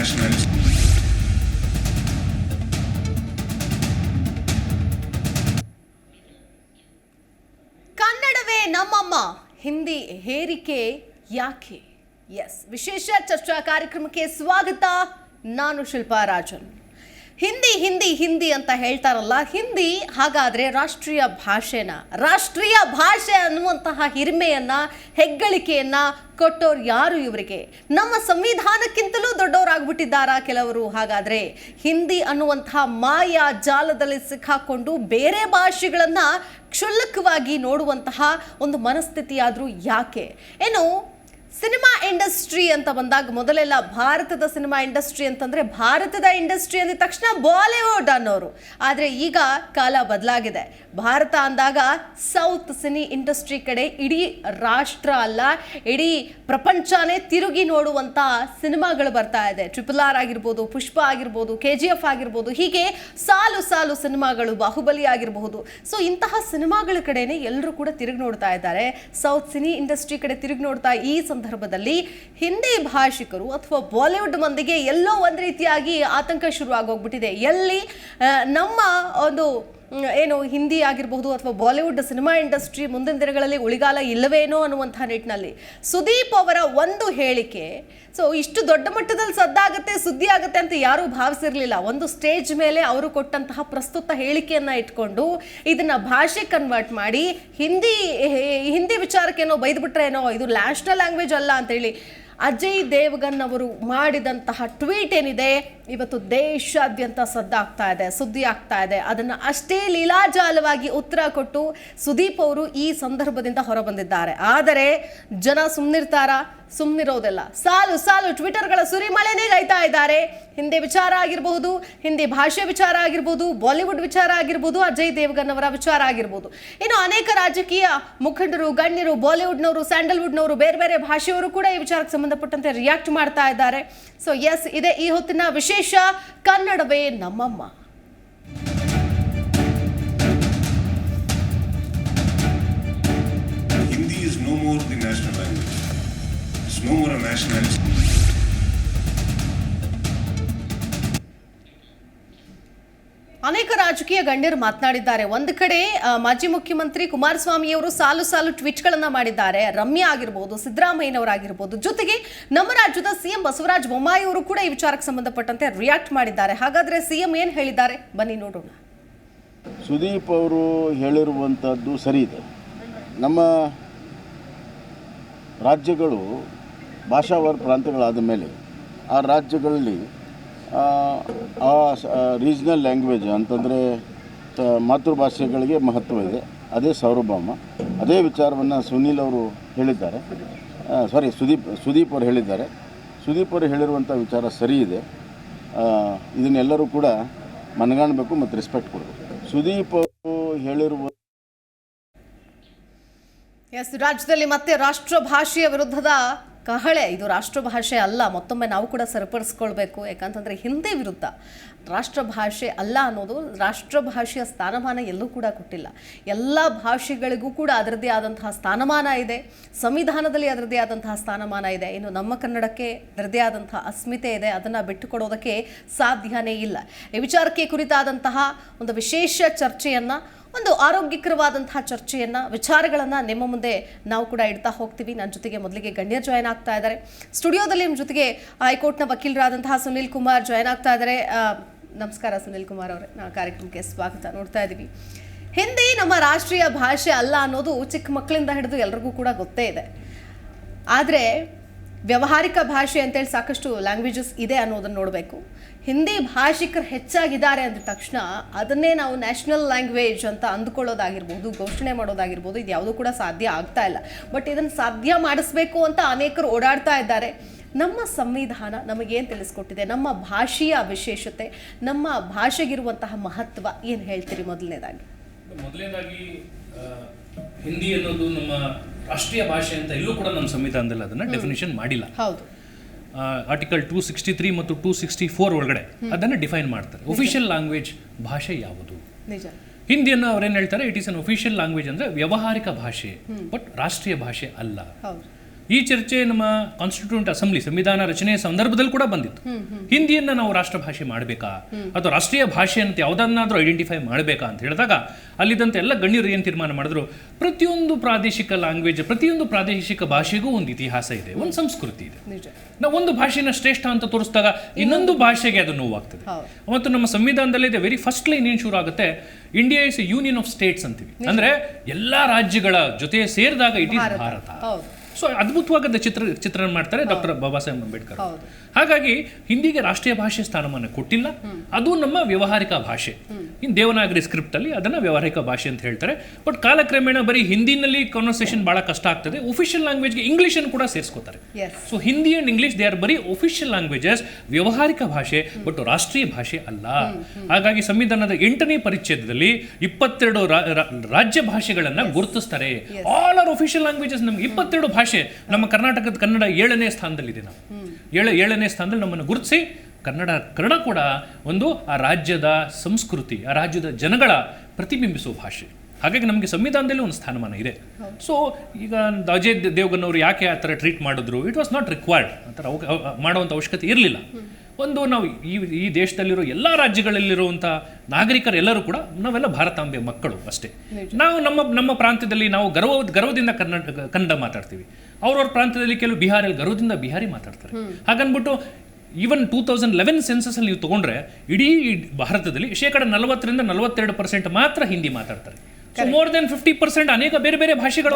nationals. ಕನ್ನಡವೇ ನಮ್ಮಮ್ಮ, ಹಿಂದಿ ಹೇರಿಕೆ ಯಾಕೆ? ಎಸ್, ವಿಶೇಷ ಚರ್ಚಾ ಕಾರ್ಯಕ್ರಮಕ್ಕೆ ಸ್ವಾಗತ. ನಾನು ಶಿಲ್ಪಾ ರಾಜನ್. ಹಿಂದಿ ಹಿಂದಿ ಹಿಂದಿ ಅಂತ ಹೇಳ್ತಾರಲ್ಲ, ಹಿಂದಿ ಹಾಗಾದ್ರೆ ರಾಷ್ಟ್ರೀಯ ಭಾಷೆನ? ರಾಷ್ಟ್ರೀಯ ಭಾಷೆ ಅನ್ನುವಂತಹ ಹಿರಿಮೆಯನ್ನ, ಹೆಗ್ಗಳಿಕೆಯನ್ನ ಕೊಟ್ಟೋರು ಯಾರು ಇವರಿಗೆ? ನಮ್ಮ ಸಂವಿಧಾನಕ್ಕಿಂತಲೂ ದೊಡ್ಡವರಾಗ್ಬಿಟ್ಟಿದ್ದಾರಾ ಕೆಲವರು? ಹಾಗಾದ್ರೆ ಹಿಂದಿ ಅನ್ನುವಂತಹ ಮಾಯಾ ಜಾಲದಲ್ಲಿ ಸಿಕ್ಕಾಕೊಂಡು ಬೇರೆ ಭಾಷೆಗಳನ್ನ ಕ್ಷುಲ್ಲಕವಾಗಿ ನೋಡುವಂತಹ ಒಂದು ಮನಸ್ಥಿತಿ ಆದ್ರೂ ಯಾಕೆ? ಏನು ಸಿನಿಮಾ ಇಂಡಸ್ಟ್ರಿ ಅಂತ ಬಂದಾಗ ಮೊದಲೆಲ್ಲ ಭಾರತದ ಸಿನಿಮಾ ಇಂಡಸ್ಟ್ರಿ ಅಂತಂದ್ರೆ ಭಾರತದ ಇಂಡಸ್ಟ್ರಿ ಅಂದ ತಕ್ಷಣ ಬಾಲಿವುಡ್ ಅನ್ನೋರು. ಆದರೆ ಈಗ ಕಾಲ ಬದಲಾಗಿದೆ. ಭಾರತ ಅಂದಾಗ ಸೌತ್ ಸಿನಿ ಇಂಡಸ್ಟ್ರಿ ಕಡೆ ಇಡೀ ರಾಷ್ಟ್ರ ಅಲ್ಲ, ಇಡೀ ಪ್ರಪಂಚನೇ ತಿರುಗಿ ನೋಡುವಂಥ ಸಿನಿಮಾಗಳು ಬರ್ತಾ ಇದೆ. RRR ಆಗಿರ್ಬೋದು, ಪುಷ್ಪ ಆಗಿರ್ಬೋದು, KGF ಆಗಿರ್ಬೋದು, ಹೀಗೆ ಸಾಲು ಸಾಲು ಸಿನಿಮಾಗಳು, ಬಾಹುಬಲಿ ಆಗಿರಬಹುದು. ಸೊ ಇಂತಹ ಸಿನಿಮಾಗಳ ಕಡೆನೇ ಎಲ್ಲರೂ ಕೂಡ ತಿರುಗಿ ನೋಡ್ತಾ ಇದ್ದಾರೆ. ಸೌತ್ ಸಿನಿ ಇಂಡಸ್ಟ್ರಿ ಕಡೆ ತಿರುಗಿ ನೋಡ್ತಾ ಈ ಸಂದರ್ಭದಲ್ಲಿ ಹಿಂದಿ ಭಾಷಿಕರು ಅಥವಾ ಬಾಲಿವುಡ್ ಮಂದಿಗೆ ಎಲ್ಲೋ ಒಂದು ರೀತಿಯಾಗಿ ಆತಂಕ ಶುರುವಾಗೋಗ್ಬಿಟ್ಟಿದೆ. ಎಲ್ಲಿ ನಮ್ಮ ಒಂದು ಏನು ಹಿಂದಿ ಆಗಿರಬಹುದು ಅಥವಾ ಬಾಲಿವುಡ್ ಸಿನಿಮಾ ಇಂಡಸ್ಟ್ರಿ ಮುಂದಿನ ದಿನಗಳಲ್ಲಿ ಉಳಿಗಾಲ ಇಲ್ಲವೇನೋ ಅನ್ನುವಂಥ ನಿಟ್ಟಿನಲ್ಲಿ ಸುದೀಪ್ ಅವರ ಒಂದು ಹೇಳಿಕೆ ಇಷ್ಟು ದೊಡ್ಡ ಮಟ್ಟದಲ್ಲಿ ಸದ್ದಾಗುತ್ತೆ, ಸುದ್ದಿ ಆಗುತ್ತೆ ಅಂತ ಯಾರೂ ಭಾವಿಸಿರ್ಲಿಲ್ಲ. ಒಂದು ಸ್ಟೇಜ್ ಮೇಲೆ ಅವರು ಕೊಟ್ಟಂತಹ ಪ್ರಸ್ತುತ ಹೇಳಿಕೆಯನ್ನ ಇಟ್ಕೊಂಡು ಇದನ್ನ ಭಾಷೆ ಕನ್ವರ್ಟ್ ಮಾಡಿ ಹಿಂದಿ ವಿಚಾರಕ್ಕೇನೋ ಬೈದ್ಬಿಟ್ರೇನೋ ಇದು ನ್ಯಾಷನಲ್ ಲ್ಯಾಂಗ್ವೇಜ್ ಅಲ್ಲ ಅಂತೇಳಿ ಅಜಯ್ ದೇವಗನ್ ಅವರು ಮಾಡಿದಂತಹ ಟ್ವೀಟ್ ಏನಿದೆ ಇವತ್ತು ದೇಶಾದ್ಯಂತ ಸದ್ದಾಗ್ತಾ ಇದೆ, ಸುದ್ದಿ ಆಗ್ತಾ ಇದೆ. ಅದನ್ನು ಅಷ್ಟೇ ಲೀಲಾಜಾಲವಾಗಿ ಉತ್ತರ ಕೊಟ್ಟು ಸುದೀಪ್ ಅವರು ಈ ಸಂದರ್ಭದಿಂದ ಹೊರಬಂದಿದ್ದಾರೆ. ಆದರೆ ಜನ ಸುಮ್ಮನಿರೋದಿಲ್ಲ. ಸಾಲು ಸಾಲು ಟ್ವಿಟರ್ಗಳ ಸುರಿಮಳೆನೇ ಗೈತಾ ಇದ್ದಾರೆ. ಹಿಂದಿ ವಿಚಾರ ಆಗಿರಬಹುದು, ಹಿಂದಿ ಭಾಷೆ ವಿಚಾರ ಆಗಿರ್ಬೋದು, ಬಾಲಿವುಡ್ ವಿಚಾರ ಆಗಿರ್ಬೋದು, ಅಜಯ್ ದೇವಗನ್ ಅವರ ವಿಚಾರ ಆಗಿರ್ಬೋದು, ಇನ್ನು ಅನೇಕ ರಾಜಕೀಯ ಮುಖಂಡರು, ಗಣ್ಯರು, ಬಾಲಿವುಡ್ನವರು, ಸ್ಯಾಂಡಲ್ವುಡ್ನವರು, ಬೇರೆ ಬೇರೆ ಭಾಷೆಯವರು ಕೂಡ ಈ ವಿಚಾರಕ್ಕೆ ಸಂಬಂಧಪಟ್ಟಂತೆ ರಿಯಾಕ್ಟ್ ಮಾಡ್ತಾ ಇದ್ದಾರೆ. ಸೊ ಎಸ್, ಇದೇ ಈ ಹೊತ್ತಿನ ವಿಶೇಷ ಕನ್ನಡವೇ ನಮ್ಮಮ್ಮ. Hindi is no more the national language. It's no more a nationality. ಅನೇಕ ರಾಜಕೀಯ ಗಣ್ಯರು ಮಾತನಾಡಿದ್ದಾರೆ. ಒಂದು ಕಡೆ ಮಾಜಿ ಮುಖ್ಯಮಂತ್ರಿ ಕುಮಾರಸ್ವಾಮಿ ಅವರು ಸಾಲು ಸಾಲು ಟ್ವೀಟ್ಗಳನ್ನ ಮಾಡಿದ್ದಾರೆ. ರಮ್ಯಾ ಆಗಿರ್ಬೋದು, ಸಿದ್ದರಾಮಯ್ಯನವರಾಗಿರ್ಬೋದು, ಜೊತೆಗೆ ನಮ್ಮ ರಾಜ್ಯದ CM ಬಸವರಾಜ ಬೊಮ್ಮಾಯಿ ಅವರು ಕೂಡ ಈ ವಿಚಾರಕ್ಕೆ ಸಂಬಂಧಪಟ್ಟಂತೆ ರಿಯಾಕ್ಟ್ ಮಾಡಿದ್ದಾರೆ. ಹಾಗಾದ್ರೆ CM ಏನು ಹೇಳಿದ್ದಾರೆ ಬನ್ನಿ ನೋಡೋಣ. ಸುದೀಪ್ ಅವರು ಹೇಳಿರುವಂಥದ್ದು ಸರಿ ಇದೆ. ನಮ್ಮ ರಾಜ್ಯಗಳು ಭಾಷಾವಾರು ಪ್ರಾಂತ್ಯಗಳಾದ ಮೇಲೆ ಆ ರಾಜ್ಯಗಳಲ್ಲಿ ಆ ರೀಜ್ನಲ್ ಲ್ಯಾಂಗ್ವೇಜ್ ಅಂತಂದರೆ ಮಾತೃಭಾಷೆಗಳಿಗೆ ಮಹತ್ವ ಇದೆ. ಅದೇ ಸಾರ್ವಭೌಮ. ಅದೇ ವಿಚಾರವನ್ನು ಸುನೀಲ್ ಅವರು ಹೇಳಿದ್ದಾರೆ, ಸುದೀಪ್ ಅವರು ಹೇಳಿದ್ದಾರೆ. ಸುದೀಪ್ ಅವರು ಹೇಳಿರುವಂಥ ವಿಚಾರ ಸರಿ ಇದೆ. ಇದನ್ನೆಲ್ಲರೂ ಕೂಡ ಮನಗಾಣಬೇಕು ಮತ್ತು ರೆಸ್ಪೆಕ್ಟ್ ಕೊಡಬೇಕು. ಸುದೀಪ್ ಅವರು ಹೇಳಿರುವ ರಾಜ್ಯದಲ್ಲಿ ಮತ್ತೆ ರಾಷ್ಟ್ರ ಭಾಷೆಯ ವಿರುದ್ಧದ ಕಹಳೆ. ಇದು ರಾಷ್ಟ್ರ ಭಾಷೆ ಅಲ್ಲ, ಮತ್ತೊಮ್ಮೆ ನಾವು ಕೂಡ ಸರಿಪಡಿಸ್ಕೊಳ್ಬೇಕು. ಯಾಕಂತಂದರೆ ಹಿಂದಿ ವಿರುದ್ಧ ರಾಷ್ಟ್ರ ಭಾಷೆ ಅಲ್ಲ ಅನ್ನೋದು, ರಾಷ್ಟ್ರ ಭಾಷೆಯ ಸ್ಥಾನಮಾನ ಎಲ್ಲೂ ಕೂಡ ಕೊಟ್ಟಿಲ್ಲ. ಎಲ್ಲ ಭಾಷೆಗಳಿಗೂ ಕೂಡ ಅದರದ್ದೇ ಆದಂತಹ ಸ್ಥಾನಮಾನ ಇದೆ, ಸಂವಿಧಾನದಲ್ಲಿ ಅದರದ್ದೇ ಆದಂತಹ ಸ್ಥಾನಮಾನ ಇದೆ. ಇನ್ನು ನಮ್ಮ ಕನ್ನಡಕ್ಕೆ ಅದರದ್ದೇ ಆದಂತಹ ಅಸ್ಮಿತೆ ಇದೆ, ಅದನ್ನು ಬಿಟ್ಟುಕೊಡೋದಕ್ಕೆ ಸಾಧ್ಯನೇ ಇಲ್ಲ. ಈ ವಿಚಾರಕ್ಕೆ ಕುರಿತಾದಂತಹ ಒಂದು ವಿಶೇಷ ಚರ್ಚೆಯನ್ನು, ಒಂದು ಆರೋಗ್ಯಕರವಾದಂತಹ ಚರ್ಚೆಯನ್ನು, ವಿಚಾರಗಳನ್ನು ನಿಮ್ಮ ಮುಂದೆ ನಾವು ಕೂಡ ಇಡ್ತಾ ಹೋಗ್ತೀವಿ. ನನ್ನ ಜೊತೆಗೆ ಮೊದಲಿಗೆ ಗಣ್ಯರು ಜಾಯ್ನ್ ಆಗ್ತಾ ಇದ್ದಾರೆ ಸ್ಟುಡಿಯೋದಲ್ಲಿ. ನಿಮ್ಮ ಜೊತೆಗೆ ಹೈಕೋರ್ಟ್ನ ವಕೀಲರಾದಂತಹ ಸುನಿಲ್ ಕುಮಾರ್ ಜಾಯ್ನ್ ಆಗ್ತಾ ಇದ್ದಾರೆ. ನಮಸ್ಕಾರ ಸುನಿಲ್ ಕುಮಾರ್ ಅವರೇ, ನಾವು ಕಾರ್ಯಕ್ರಮಕ್ಕೆ ಸ್ವಾಗತ. ನೋಡ್ತಾ ಇದ್ದೀವಿ, ಹಿಂದಿ ನಮ್ಮ ರಾಷ್ಟ್ರೀಯ ಭಾಷೆ ಅಲ್ಲ ಅನ್ನೋದು ಚಿಕ್ಕ ಮಕ್ಕಳಿಂದ ಹಿಡಿದು ಎಲ್ರಿಗೂ ಕೂಡ ಗೊತ್ತೇ ಇದೆ. ಆದರೆ ವ್ಯಾವಹಾರಿಕ ಭಾಷೆ ಅಂತೇಳಿ ಸಾಕಷ್ಟು ಲ್ಯಾಂಗ್ವೇಜಸ್ ಇದೆ ಅನ್ನೋದನ್ನು ನೋಡಬೇಕು. ಹಿಂದಿ ಭಾಷಿಕರು ಹೆಚ್ಚಾಗಿದ್ದಾರೆ ಅಂದ ತಕ್ಷಣ ಅದನ್ನೇ ನಾವು ನ್ಯಾಷನಲ್ ಲ್ಯಾಂಗ್ವೇಜ್ ಅಂತ ಅಂದುಕೊಳ್ಳೋದಾಗಿರ್ಬೋದು, ಘೋಷಣೆ ಮಾಡೋದಾಗಿರ್ಬೋದು, ಇದು ಯಾವುದೂ ಕೂಡ ಸಾಧ್ಯ ಆಗ್ತಾ ಇಲ್ಲ. ಬಟ್ ಇದನ್ನು ಸಾಧ್ಯ ಮಾಡಿಸ್ಬೇಕು ಅಂತ ಅನೇಕರು ಓಡಾಡ್ತಾ ಇದ್ದಾರೆ. ನಮ್ಮ ಸಂವಿಧಾನ ನಮಗೇನು ತಿಳಿಸ್ಕೊಟ್ಟಿದೆ, ನಮ್ಮ ಭಾಷೆಯ ವಿಶೇಷತೆ, ನಮ್ಮ ಭಾಷೆಗಿರುವಂತಹ ಮಹತ್ವ ಏನು ಹೇಳ್ತೀರಿ? ಮೊದಲನೇದಾಗಿ ಹಿಂದಿ ಅನ್ನೋದು ನಮ್ಮ ರಾಷ್ಟ್ರೀಯ ಭಾಷೆ ಅಂತ ಎಲ್ಲೂ ಕೂಡ ನಮ್ಮ ಸಂವಿಧಾನದಲ್ಲಿ ಅದನ್ನು ಡೆಫಿನೇಷನ್ ಮಾಡಿಲ್ಲ. ಹೌದು, ಆರ್ಟಿಕಲ್ 263 ಮತ್ತು 264 ಒಳಗಡೆ ಅದನ್ನು ಡಿಫೈನ್ ಮಾಡ್ತಾರೆ. ಒಫಿಷಿಯಲ್ ಲ್ಯಾಂಗ್ವೇಜ್ ಭಾಷೆ ಯಾವುದು? ನಿಜ. ಹಿಂದಿಯನ್ನು ಅವ್ರೇನು ಹೇಳ್ತಾರೆ, it is an official language ಅಂದರೆ ವ್ಯಾವಹಾರಿಕ ಭಾಷೆ, ಬಟ್ ರಾಷ್ಟ್ರೀಯ ಭಾಷೆ ಅಲ್ಲ. ಈ ಚರ್ಚೆ ನಮ್ಮ ಕಾನ್ಸ್ಟಿಟ್ಯೂಂಟ್ ಅಸೆಂಬ್ಲಿ ಸಂವಿಧಾನ ರಚನೆಯ ಸಂದರ್ಭದಲ್ಲಿ ಕೂಡ ಬಂದಿತ್ತು. ಹಿಂದಿಯನ್ನ ನಾವು ರಾಷ್ಟ್ರ ಭಾಷೆ ಮಾಡಬೇಕಾ ಅಥವಾ ರಾಷ್ಟ್ರೀಯ ಭಾಷೆ ಅಂತ ಯಾವುದನ್ನಾದ್ರೂ ಐಡೆಂಟಿಫೈ ಮಾಡಬೇಕಾ ಅಂತ ಹೇಳಿದಾಗ ಅಲ್ಲಿದ್ದಂತೆ ಎಲ್ಲ ಗಣ್ಯರು ಏನು ತೀರ್ಮಾನ ಮಾಡಿದ್ರು, ಪ್ರತಿಯೊಂದು ಪ್ರಾದೇಶಿಕ ಲ್ಯಾಂಗ್ವೇಜ್, ಪ್ರತಿಯೊಂದು ಪ್ರಾದೇಶಿಕ ಭಾಷೆಗೂ ಒಂದು ಇತಿಹಾಸ ಇದೆ, ಒಂದು ಸಂಸ್ಕೃತಿ ಇದೆ. ನಾವು ಒಂದು ಭಾಷೆನ ಶ್ರೇಷ್ಠ ಅಂತ ತೋರಿಸಿದಾಗ ಇನ್ನೊಂದು ಭಾಷೆಗೆ ಅದು ನೋವಾಗ್ತದೆ. ಮತ್ತು ನಮ್ಮ ಸಂವಿಧಾನದಲ್ಲಿ ಇದೆ ವೆರಿ ಫಸ್ಟ್ ಲೈನ್ ಏನು ಶುರು ಆಗುತ್ತೆ, India is A union of States ಅಂತೀವಿ. ಅಂದ್ರೆ ಎಲ್ಲಾ ರಾಜ್ಯಗಳ ಜೊತೆ ಸೇರಿದಾಗ ಇಟ್ ಈಸ್ ಭಾರತ. ಸೊ ಅದ್ಭುತವಾದ ಚಿತ್ರಣ ಮಾಡ್ತಾರೆ ಡಾಕ್ಟರ್ ಬಾಬಾ ಸಾಹೇಬ್ ಅಂಬೇಡ್ಕರ್. ಹಾಗಾಗಿ ಹಿಂದಿಗೆ ರಾಷ್ಟ್ರೀಯ ಭಾಷೆ ಸ್ಥಾನಮಾನ ಕೊಟ್ಟಿಲ್ಲ, ಅದು ನಮ್ಮ ವ್ಯವಹಾರಿಕ ಭಾಷೆ. ಇನ್ನು ದೇವನಾಗರಿ ಸ್ಕ್ರಿಪ್ಟ್ ಅಲ್ಲಿ ಅದನ್ನ ವ್ಯವಹಾರಿಕ ಭಾಷೆ ಅಂತ ಹೇಳ್ತಾರೆ. ಬಟ್ ಕಾಲಕ್ರಮೇಣ ಬರೀ ಹಿಂದಿನಲ್ಲಿ ಕಾನ್ವರ್ಸೇಷನ್ ಬಹಳ ಕಷ್ಟ ಆಗ್ತದೆ, ಒಫಿಷಿಯಲ್ ಲ್ಯಾಂಗ್ವೇಜ್ಗೆ ಇಂಗ್ಲಿಷ್ ಅನ್ನು ಕೂಡ ಸೇರಿಸ್ಕೋತಾರೆ. So Hindi and English they are ಬರೀ ಒಫಿಷಿಯಲ್ ಲ್ಯಾಂಗ್ವೇಜಸ್, ವ್ಯವಹಾರಿಕ ಭಾಷೆ, ಬಟ್ ರಾಷ್ಟ್ರೀಯ ಭಾಷೆ ಅಲ್ಲ. ಹಾಗಾಗಿ ಸಂವಿಧಾನದ 8ನೇ ಪರಿಚ್ಛೇದದಲ್ಲಿ 22 ರಾಜ್ಯ ಭಾಷೆಗಳನ್ನ ಗುರುತಿಸ್ತಾರೆ. All are official languages. ನಮ್ಗೆ 22 ಭಾಷೆ. ನಮ್ಮ ಕರ್ನಾಟಕದ ಕನ್ನಡ 7ನೇ ಸ್ಥಾನದಲ್ಲಿದೆ. ನಾವು 7ನೇ ಸ್ಥಾನದಲ್ಲಿ ನಮ್ಮನ್ನು ಗುರುತಿಸಿ ಕನ್ನಡ ಕೂಡ ಒಂದು ಆ ರಾಜ್ಯದ ಸಂಸ್ಕೃತಿ, ಆ ರಾಜ್ಯದ ಜನಗಳ ಪ್ರತಿಬಿಂಬಿಸುವ ಭಾಷೆ. ಹಾಗಾಗಿ ನಮಗೆ ಸಂವಿಧಾನದಲ್ಲಿ ಒಂದು ಸ್ಥಾನಮಾನ ಇದೆ. ಸೊ ಈಗ ಅಜಯ್ ದೇವಗನ್ ಅವರು ಯಾಕೆ ಆ ಥರ ಟ್ರೀಟ್ ಮಾಡಿದ್ರು, ಇಟ್ ವಾಸ್ ನಾಟ್ ರಿಕ್ವೈರ್ಡ್. ಆ ಥರ ಮಾಡುವಂಥ ಅವಶ್ಯಕತೆ ಇರಲಿಲ್ಲ. ಒಂದು ನಾವು ಈ ದೇಶದಲ್ಲಿರೋ ಎಲ್ಲ ರಾಜ್ಯಗಳಲ್ಲಿರುವಂಥ ನಾಗರಿಕರೆಲ್ಲರೂ ಕೂಡ ನಾವೆಲ್ಲ ಭಾರತಾಂಬೆ ಮಕ್ಕಳು ಅಷ್ಟೇ. ನಾವು ನಮ್ಮ ಪ್ರಾಂತ್ಯದಲ್ಲಿ ನಾವು ಗರ್ವದಿಂದ ಕನ್ನಡ ಮಾತಾಡ್ತೀವಿ. ಅವ್ರವ್ರ ಪ್ರಾಂತ್ಯದಲ್ಲಿ ಕೆಲವು ಬಿಹಾರಲ್ಲಿ ಗರ್ವದಿಂದ ಬಿಹಾರಿ ಮಾತಾಡ್ತಾರೆ. ಹಾಗನ್ಬಿಟ್ಟು ಈವನ್ 2011 ಸೆನ್ಸಸ್ ಅಲ್ಲಿ ನೀವು ತಗೊಂಡ್ರೆ ಇಡೀ ಭಾರತದಲ್ಲಿ 40% ಮಾತ್ರ ಹಿಂದಿ ಮಾತಾಡ್ತಾರೆ. ಸೊ ಮೋರ್ ದೆನ್ 50% ಅನೇಕ ಬೇರೆ ಬೇರೆ ಭಾಷೆಗಳು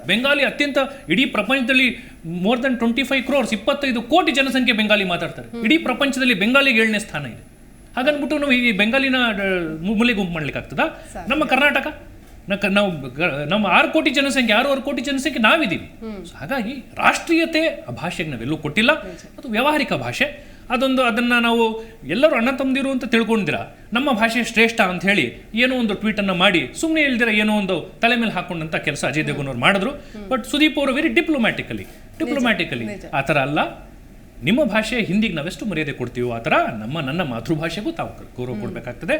ಬೆಂಗಾಲಿ ಅತ್ಯಂತ ಇಡೀ ಪ್ರಪಂಚದಲ್ಲಿ ಮೋರ್ ದೆನ್ 25 crores 25 ಕೋಟಿ ಜನಸಂಖ್ಯೆ ಬೆಂಗಾಲಿ ಮಾತಾಡ್ತಾರೆ. ಇಡೀ ಪ್ರಪಂಚದಲ್ಲಿ ಬೆಂಗಾಲಿಗೆ 7ನೇ ಸ್ಥಾನ ಇದೆ. ಹಾಗನ್ಬಿಟ್ಟು ನಾವು ಈ ಬೆಂಗಾಲಿನ ಮೂಲೆ ಗುಂಪು ಮಾಡ್ಲಿಕ್ಕೆ ಆಗ್ತದಾ? ನಮ್ಮ ಕರ್ನಾಟಕ ನಾವು ನಮ್ಮ 6 ಕೋಟಿ ಜನಸಂಖ್ಯೆ 6 ಕೋಟಿ ಜನಸಂಖ್ಯೆ ನಾವಿದ್ದೀವಿ. ಹಾಗಾಗಿ ರಾಷ್ಟ್ರೀಯತೆ ಆ ಭಾಷೆಗೆ ನಾವೆಲ್ಲೂ ಕೊಟ್ಟಿಲ್ಲ. ಅದು ವ್ಯಾವಹಾರಿಕ ಭಾಷೆ. ಅದನ್ನ ನಾವು ಎಲ್ಲರೂ ಅಣ್ಣ ತಮ್ಮದಿರು ಅಂತ ತಿಳ್ಕೊಂಡಿರ ನಮ್ಮ ಭಾಷೆ ಶ್ರೇಷ್ಠ ಅಂತ ಹೇಳಿ ಏನೋ ಒಂದು ಟ್ವೀಟ್ ಅನ್ನ ಮಾಡಿ ಸುಮ್ಮನೆ ಇಲ್ದಿರ ಏನೋ ಒಂದು ತಲೆ ಮೇಲೆ ಹಾಕೊಂಡಂತ ಕೆಲಸ ಅಜಯ್ ದೇವಗನ್ ಅವರು ಮಾಡಿದ್ರು. ಬಟ್ ಸುದೀಪ್ ಅವರು ವೆರಿ ಡಿಪ್ಲೊಮ್ಯಾಟಿಕಲಿ ಆ ಥರ ಅಲ್ಲ. ನಿಮ್ಮ ಭಾಷೆ ಹಿಂದಿಗೆ ನಾವೆಷ್ಟು ಮರ್ಯಾದೆ ಕೊಡ್ತೀವೋ ಆ ಥರ ನನ್ನ ಮಾತೃಭಾಷೆಗೂ ತಾವು ಗೌರವ ಕೊಡಬೇಕಾಗ್ತದೆ.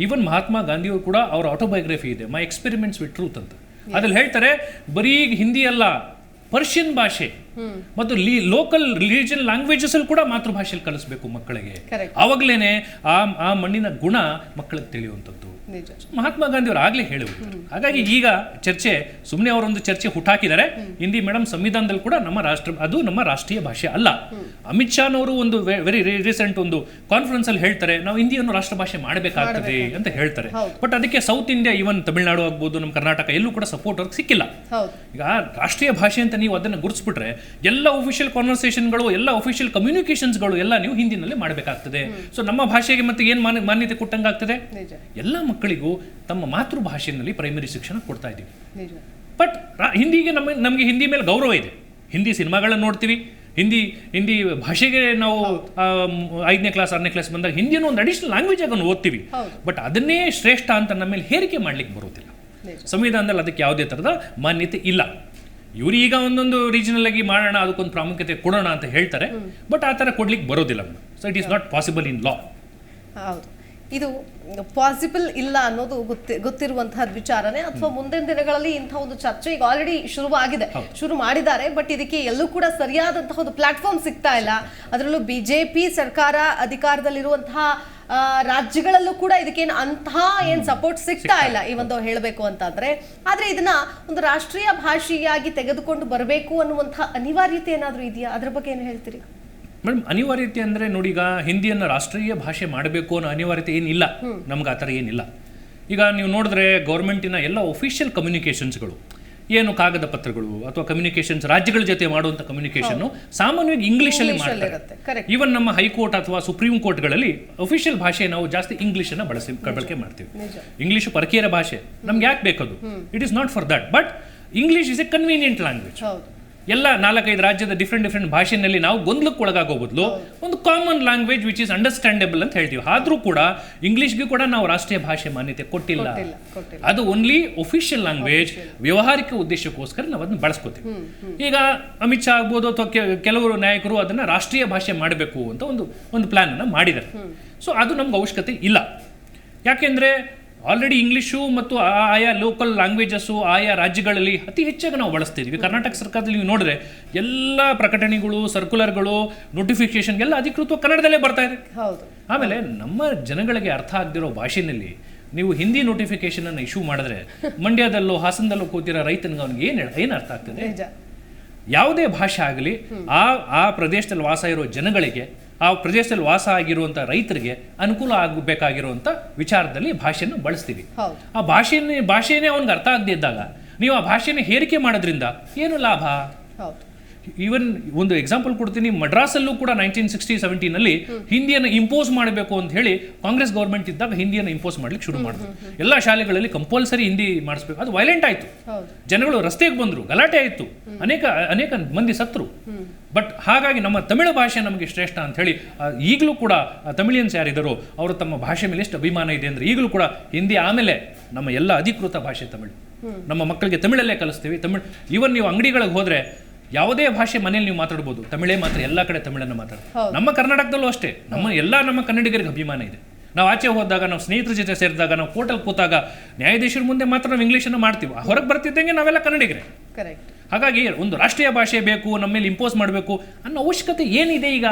ಈವನ್ ಮಹಾತ್ಮ ಗಾಂಧಿಯವರು ಕೂಡ ಅವರ ಆಟೋಬಯೋಗ್ರಫಿ ಇದೆ, ಮೈ ಎಕ್ಸ್ಪೆರಿಮೆಂಟ್ಸ್ ವಿತ್ ಟ್ರೂತ್ ಅಂತ. ಅದ್ರಲ್ಲಿ ಹೇಳ್ತಾರೆ ಬರೀ ಹಿಂದಿ ಅಲ್ಲ, ಪರ್ಷಿಯನ್ ಭಾಷೆ ಮತ್ತು ಲೋಕಲ್ ರಿಲಿಜಿಯನ್ ಲ್ಯಾಂಗ್ವೇಜಸ್ ಅಲ್ಲಿ ಕೂಡ ಮಾತೃಭಾಷೆಯಲ್ಲಿ ಕಲಿಸ್ಬೇಕು ಮಕ್ಕಳಿಗೆ. ಅವಾಗ್ಲೇನೆ ಆ ಮಣ್ಣಿನ ಗುಣ ಮಕ್ಕಳಿಗೆ ತಿಳಿಯುವಂಥದ್ದು. ಮಹಾತ್ಮ ಗಾಂಧಿ ಅವರು ಆಗ್ಲೇ ಹೇಳಿದ್ರು. ಹಾಗಾಗಿ ಈಗ ಚರ್ಚೆ ಸುಮ್ಮನೆ ಅವರೊಂದು ಚರ್ಚೆ ಹುಟ್ಟಾಕಿದ್ದಾರೆ. ಹಿಂದಿ ಮೇಡಮ್ ಸಂವಿಧಾನದಲ್ಲಿ ಕೂಡ ಅದು ನಮ್ಮ ರಾಷ್ಟ್ರೀಯ ಭಾಷೆ ಅಲ್ಲ. ಅಮಿತ್ ಶಾ ಅವರು ಒಂದು ವೆರಿ ರೀಸೆಂಟ್ ಒಂದು ಕಾನ್ಫರೆನ್ಸ್ ಅಲ್ಲಿ ಹೇಳ್ತಾರೆ ನಾವು ಹಿಂದಿಯನ್ನು ರಾಷ್ಟ್ರ ಭಾಷೆ ಮಾಡಬೇಕಾಗ್ತದೆ ಅಂತ ಹೇಳ್ತಾರೆ. ಬಟ್ ಅದಕ್ಕೆ ಸೌತ್ ಇಂಡಿಯಾ ಈವನ್ ತಮಿಳುನಾಡು ಆಗ್ಬೋದು, ನಮ್ಮ ಕರ್ನಾಟಕ ಎಲ್ಲೂ ಕೂಡ ಸಪೋರ್ಟ್ ಅವ್ರಿಗೆ ಸಿಕ್ಕಿಲ್ಲ. ಈಗ ರಾಷ್ಟ್ರೀಯ ಭಾಷೆ ಅಂತ ನೀವು ಅದನ್ನು ಗುರುತಿಸ್ಬಿಟ್ರೆ ಎಲ್ಲ ಒಫಿಷಿಯಲ್ ಕಾನ್ವರ್ಸೇಷನ್ಗಳು, ಎಲ್ಲ ಒಫಿಷಿಯಲ್ ಕಮ್ಯುನಿಕೇಶನ್ಸ್ಗಳು ಎಲ್ಲ ನೀವು ಹಿಂದಿನಲ್ಲಿ ಮಾಡಬೇಕಾಗ್ತದೆ. ಸೊ ನಮ್ಮ ಭಾಷೆಗೆ ಮತ್ತೆ ಏನು ಮಾನ್ಯತೆ ಕೊಟ್ಟಂಗಾಗ್ತದೆ? ಎಲ್ಲ ಮಕ್ಕಳಿಗೂ ತಮ್ಮ ಮಾತೃಭಾಷೆಯಲ್ಲಿ ಪ್ರೈಮರಿ ಶಿಕ್ಷಣ ಕೊಡ್ತಾ ಇದ್ದೀವಿ. ಬಟ್ ಹಿಂದಿಗೆ ನಮಗೆ ಹಿಂದಿ ಮೇಲೆ ಗೌರವ ಇದೆ. ಹಿಂದಿ ಸಿನಿಮಾಗಳನ್ನ ನೋಡ್ತೀವಿ, ಹಿಂದಿ ಭಾಷೆಗೆ ನಾವು 5ನೇ ಕ್ಲಾಸ್ 6ನೇ ಕ್ಲಾಸ್ ಬಂದಾಗ ಹಿಂದಿಯನ್ನು ಒಂದು ಅಡಿಷನಲ್ ಲ್ಯಾಂಗ್ವೇಜ್ ಆಗಿ ಓದ್ತೀವಿ. ಬಟ್ ಅದನ್ನೇ ಶ್ರೇಷ್ಠ ಅಂತ ನಮ್ಮ ಮೇಲೆ ಹೇರಿಕೆ ಮಾಡ್ಲಿಕ್ಕೆ ಬರೋದಿಲ್ಲ. ಸಂವಿಧಾನದಲ್ಲಿ ಅದಕ್ಕೆ ಯಾವುದೇ ಥರದ ಮಾನ್ಯತೆ ಇಲ್ಲ. ಇವರು ಈಗ ಒಂದೊಂದು ರೀಜನಲ್ ಆಗಿ ಮಾಡೋಣ, ಅದಕ್ಕೊಂದು ಪ್ರಾಮುಖ್ಯತೆ ಕೊಡೋಣ ಅಂತ ಹೇಳ್ತಾರೆ. ಬಟ್ ಆ ಥರ ಕೊಡ್ಲಿಕ್ಕೆ ಬರೋದಿಲ್ಲ. So it is not possible in law. ಹೌದು, ಇದು ಪಾಸಿಬಲ್ ಇಲ್ಲ ಅನ್ನೋದು ಗೊತ್ತಿರುವಂತಹ ವಿಚಾರನೆ. ಅಥವಾ ಮುಂದಿನ ದಿನಗಳಲ್ಲಿ ಇಂಥ ಒಂದು ಚರ್ಚೆ ಈಗ ಆಲ್ರೆಡಿ ಶುರು ಮಾಡಿದ್ದಾರೆ. ಬಟ್ ಇದಕ್ಕೆ ಎಲ್ಲೂ ಕೂಡ ಸರಿಯಾದಂತಹ ಒಂದು ಪ್ಲಾಟ್ಫಾರ್ಮ್ ಸಿಗ್ತಾ ಇಲ್ಲ. ಅದರಲ್ಲೂ ಬಿಜೆಪಿ ಸರ್ಕಾರ ಅಧಿಕಾರದಲ್ಲಿರುವಂತಹ ರಾಜ್ಯಗಳಲ್ಲೂ ಕೂಡ ಇದಕ್ಕೇನು ಏನ್ ಸಪೋರ್ಟ್ ಸಿಗ್ತಾ ಇಲ್ಲ ಈ ಒಂದು ಹೇಳಬೇಕು ಅಂತಂದ್ರೆ. ಆದ್ರೆ ಇದನ್ನ ಒಂದು ರಾಷ್ಟ್ರೀಯ ಭಾಷೆಯಾಗಿ ತೆಗೆದುಕೊಂಡು ಬರಬೇಕು ಅನ್ನುವಂತಹ ಅನಿವಾರ್ಯತೆ ಏನಾದ್ರೂ ಇದೆಯಾ? ಅದ್ರ ಬಗ್ಗೆ ಏನು ಹೇಳ್ತೀರಿ ಮೇಡಮ್? ಅನಿವಾರ್ಯತೆ ಅಂದ್ರೆ ನೋಡಿ, ಈಗ ಹಿಂದಿಯನ್ನು ರಾಷ್ಟ್ರೀಯ ಭಾಷೆ ಮಾಡಬೇಕು ಅನ್ನೋ ಅನಿವಾರ್ಯತೆ ಏನಿಲ್ಲ ನಮ್ಗೆ. ಆ ಥರ ಏನಿಲ್ಲ. ಈಗ ನೀವು ನೋಡಿದ್ರೆ ಗೌರ್ಮೆಂಟಿನ ಎಲ್ಲ ಒಫಿಷಿಯಲ್ ಕಮ್ಯುನಿಕೇಷನ್ಸ್ಗಳು, ಏನು ಕಾಗದ ಪತ್ರಗಳು ಅಥವಾ ಕಮ್ಯುನಿಕೇಷನ್ಸ್ ರಾಜ್ಯಗಳ ಜೊತೆ ಮಾಡುವಂಥ ಕಮ್ಯುನಿಕೇಷನ್ ಸಾಮಾನ್ಯವಾಗಿ ಇಂಗ್ಲಿಷಲ್ಲಿ ಮಾಡ್ತಾರೆ. ಈವನ್ ನಮ್ಮ ಹೈಕೋರ್ಟ್ ಅಥವಾ ಸುಪ್ರೀಂ ಕೋರ್ಟ್ಗಳಲ್ಲಿ ಒಫಿಷಿಯಲ್ ಭಾಷೆ ನಾವು ಜಾಸ್ತಿ ಇಂಗ್ಲಿಷನ್ನು ಬಳಕೆ ಮಾಡ್ತೀವಿ. ಇಂಗ್ಲಿಷ್ ಪರಕೀಯರ ಭಾಷೆ, ನಮ್ಗೆ ಯಾಕೆ ಬೇಕದು? It is not for that. But English is a convenient language. ಎಲ್ಲ 4-5 ರಾಜ್ಯದ ಡಿಫ್ರೆಂಟ್ ಭಾಷೆಯಲ್ಲಿ ನಾವು ಗೊಂದಲಕ್ಕೆ ಒಳಗಾಗೋ ಬದಲು ಒಂದು common language which is understandable ಅಂತ ಹೇಳ್ತೀವಿ. ಆದ್ರೂ ಕೂಡ ಇಂಗ್ಲಿಷ್ಗೆ ಕೂಡ ನಾವು ರಾಷ್ಟ್ರೀಯ ಭಾಷೆ ಮಾನ್ಯತೆ ಕೊಟ್ಟಿಲ್ಲ. ಅದು ಓನ್ಲಿ ಒಫಿಷಿಯಲ್ ಲ್ಯಾಂಗ್ವೇಜ್, ವ್ಯವಹಾರಿಕ ಉದ್ದೇಶಕ್ಕೋಸ್ಕರ ನಾವು ಅದನ್ನ ಬಳಸ್ಕೋತೀವಿ. ಈಗ ಅಮಿತ್ ಶಾ ಆಗ್ಬೋದು ಅಥವಾ ಕೆಲವರು ನಾಯಕರು ಅದನ್ನ ರಾಷ್ಟ್ರೀಯ ಭಾಷೆ ಮಾಡಬೇಕು ಅಂತ ಒಂದು ಪ್ಲಾನ್ ಅನ್ನ ಮಾಡಿದ್ದಾರೆ. ಸೊ ಅದು ನಮ್ಗೆ ಅವಶ್ಯಕತೆ ಇಲ್ಲ. ಯಾಕೆಂದ್ರೆ ಆಲ್ರೆಡಿ ಇಂಗ್ಲೀಷು ಮತ್ತು ಆಯಾ ಲೋಕಲ್ ಲ್ಯಾಂಗ್ವೇಜಸ್ಸು ಆಯಾ ರಾಜ್ಯಗಳಲ್ಲಿ ಅತಿ ಹೆಚ್ಚಾಗಿ ನಾವು ಬಳಸ್ತಿದ್ವಿ. ಕರ್ನಾಟಕ ಸರ್ಕಾರದಲ್ಲಿ ನೀವು ನೋಡಿದ್ರೆ ಎಲ್ಲ ಪ್ರಕಟಣೆಗಳು, ಸರ್ಕ್ಯುಲರ್ಗಳು, ನೋಟಿಫಿಕೇಶನ್ಗೆಲ್ಲ ಅಧಿಕೃತವಾಗಿ ಕನ್ನಡದಲ್ಲೇ ಬರ್ತಾ ಇದೆ. ಹೌದು. ಆಮೇಲೆ ನಮ್ಮ ಜನಗಳಿಗೆ ಅರ್ಥ ಆಗದಿರೋ ಭಾಷೆಯಲ್ಲಿ ನೀವು ಹಿಂದಿ ನೋಟಿಫಿಕೇಶನ್ ಅನ್ನು ಇಶ್ಯೂ ಮಾಡಿದ್ರೆ ಮಂಡ್ಯದಲ್ಲೋ ಹಾಸನದಲ್ಲೋ ಕೂತಿರೋ ರೈತನಿಗೆ ಅವ್ನಿಗೆ ಏನು ಅರ್ಥ ಆಗ್ತದೆ? ನಿಜ. ಯಾವುದೇ ಭಾಷೆ ಆಗಲಿ ಆ ಪ್ರದೇಶದಲ್ಲಿ ವಾಸ ಇರೋ ಜನಗಳಿಗೆ, ಆ ಪ್ರದೇಶದಲ್ಲಿ ವಾಸ ಆಗಿರುವಂಥ ರೈತರಿಗೆ ಅನುಕೂಲ ಆಗಬೇಕಾಗಿರುವಂಥ ವಿಚಾರದಲ್ಲಿ ಭಾಷೆಯನ್ನು ಬಳಸ್ತೀವಿ. ಹೌದು. ಆ ಭಾಷೆನೇ ಅವ್ನಿಗೆ ಅರ್ಥ ಆಗದೆ ಇದ್ದಾಗ ನೀವು ಆ ಭಾಷೆಯನ್ನು ಹೇರಿಕೆ ಮಾಡೋದ್ರಿಂದ ಏನು ಲಾಭ? ಹೌದು. ಈವನ್ ಒಂದು ಎಕ್ಸಾಂಪಲ್ ಕೊಡ್ತೀನಿ. ಮಡ್ರಾಸಲ್ಲೂ ಕೂಡ 1960-70ನಲ್ಲಿ ಹಿಂದಿಯನ್ನು ಇಂಪೋಸ್ ಮಾಡಬೇಕು ಅಂತ ಹೇಳಿ ಕಾಂಗ್ರೆಸ್ ಗೌರ್ಮೆಂಟ್ ಇದ್ದಾಗ ಹಿಂದಿಯನ್ನು ಇಂಪೋಸ್ ಮಾಡ್ಲಿಕ್ಕೆ ಶುರು ಮಾಡಿದ್ರು. ಎಲ್ಲ ಶಾಲೆಗಳಲ್ಲಿ ಕಂಪಲ್ಸರಿ ಹಿಂದಿ ಮಾಡಿಸ್ಬೇಕು. ಅದು ವೈಲೆಂಟ್ ಆಯಿತು. ಜನಗಳು ರಸ್ತೆಗೆ ಬಂದರು, ಗಲಾಟೆ ಆಯಿತು, ಅನೇಕ ಮಂದಿ ಸತ್ರು. ಬಟ್ ಹಾಗಾಗಿ ನಮ್ಮ ತಮಿಳು ಭಾಷೆ ನಮಗೆ ಶ್ರೇಷ್ಠ ಅಂತ ಹೇಳಿ ಈಗಲೂ ಕೂಡ ತಮಿಳಿಯನ್ಸ್ ಯಾರಿದ್ದಾರೋ ಅವರು ತಮ್ಮ ಭಾಷೆ ಮೇಲೆ ಎಷ್ಟು ಅಭಿಮಾನ ಇದೆ ಅಂದರೆ ಈಗಲೂ ಕೂಡ ಹಿಂದಿ ಆಮೇಲೆ ನಮ್ಮ ಎಲ್ಲ ಅಧಿಕೃತ ಭಾಷೆ ತಮಿಳು. ನಮ್ಮ ಮಕ್ಕಳಿಗೆ ತಮಿಳಲ್ಲೇ ಕಲಿಸ್ತೀವಿ. ಈವನ್ ನೀವು ಅಂಗಡಿಗಳಿಗೆ ಹೋದರೆ ಯಾವುದೇ ಭಾಷೆ ಮನೇಲಿ ನೀವು ಮಾತಾಡ್ಬೋದು, ತಮಿಳೇ ಮಾತ್ರ ಎಲ್ಲ ಕಡೆ ತಮಿಳನ್ನು ಮಾತಾಡ್ತೀವಿ. ನಮ್ಮ ಕರ್ನಾಟಕದಲ್ಲೂ ಅಷ್ಟೇ ನಮ್ಮ ಕನ್ನಡಿಗರಿಗೆ ಅಭಿಮಾನ ಇದೆ. ನಾವು ಆಚೆ ಹೋದಾಗ, ನಾವು ಸ್ನೇಹಿತರ ಜೊತೆ ಸೇರಿದಾಗ, ನಾವು ಕೋರ್ಟಲ್ಲಿ ಕೂತಾಗ ನ್ಯಾಯಾಧೀಶರ ಮುಂದೆ ಮಾತ್ರ ನಾವು ಇಂಗ್ಲೀಷನ್ನು ಮಾಡ್ತೀವಿ. ಹೊರಗೆ ಬರ್ತಿದ್ದಂಗೆ ನಾವೆಲ್ಲ ಕನ್ನಡಿಗರೇ. ಹಾಗಾಗಿ ಒಂದು ರಾಷ್ಟ್ರೀಯ ಭಾಷೆ ಬೇಕು, ನಮ್ಮ ಮೇಲೆ ಇಂಪೋಸ್ ಮಾಡಬೇಕು ಅನ್ನೋ ಅವಶ್ಯಕತೆ ಏನಿದೆ ಈಗ?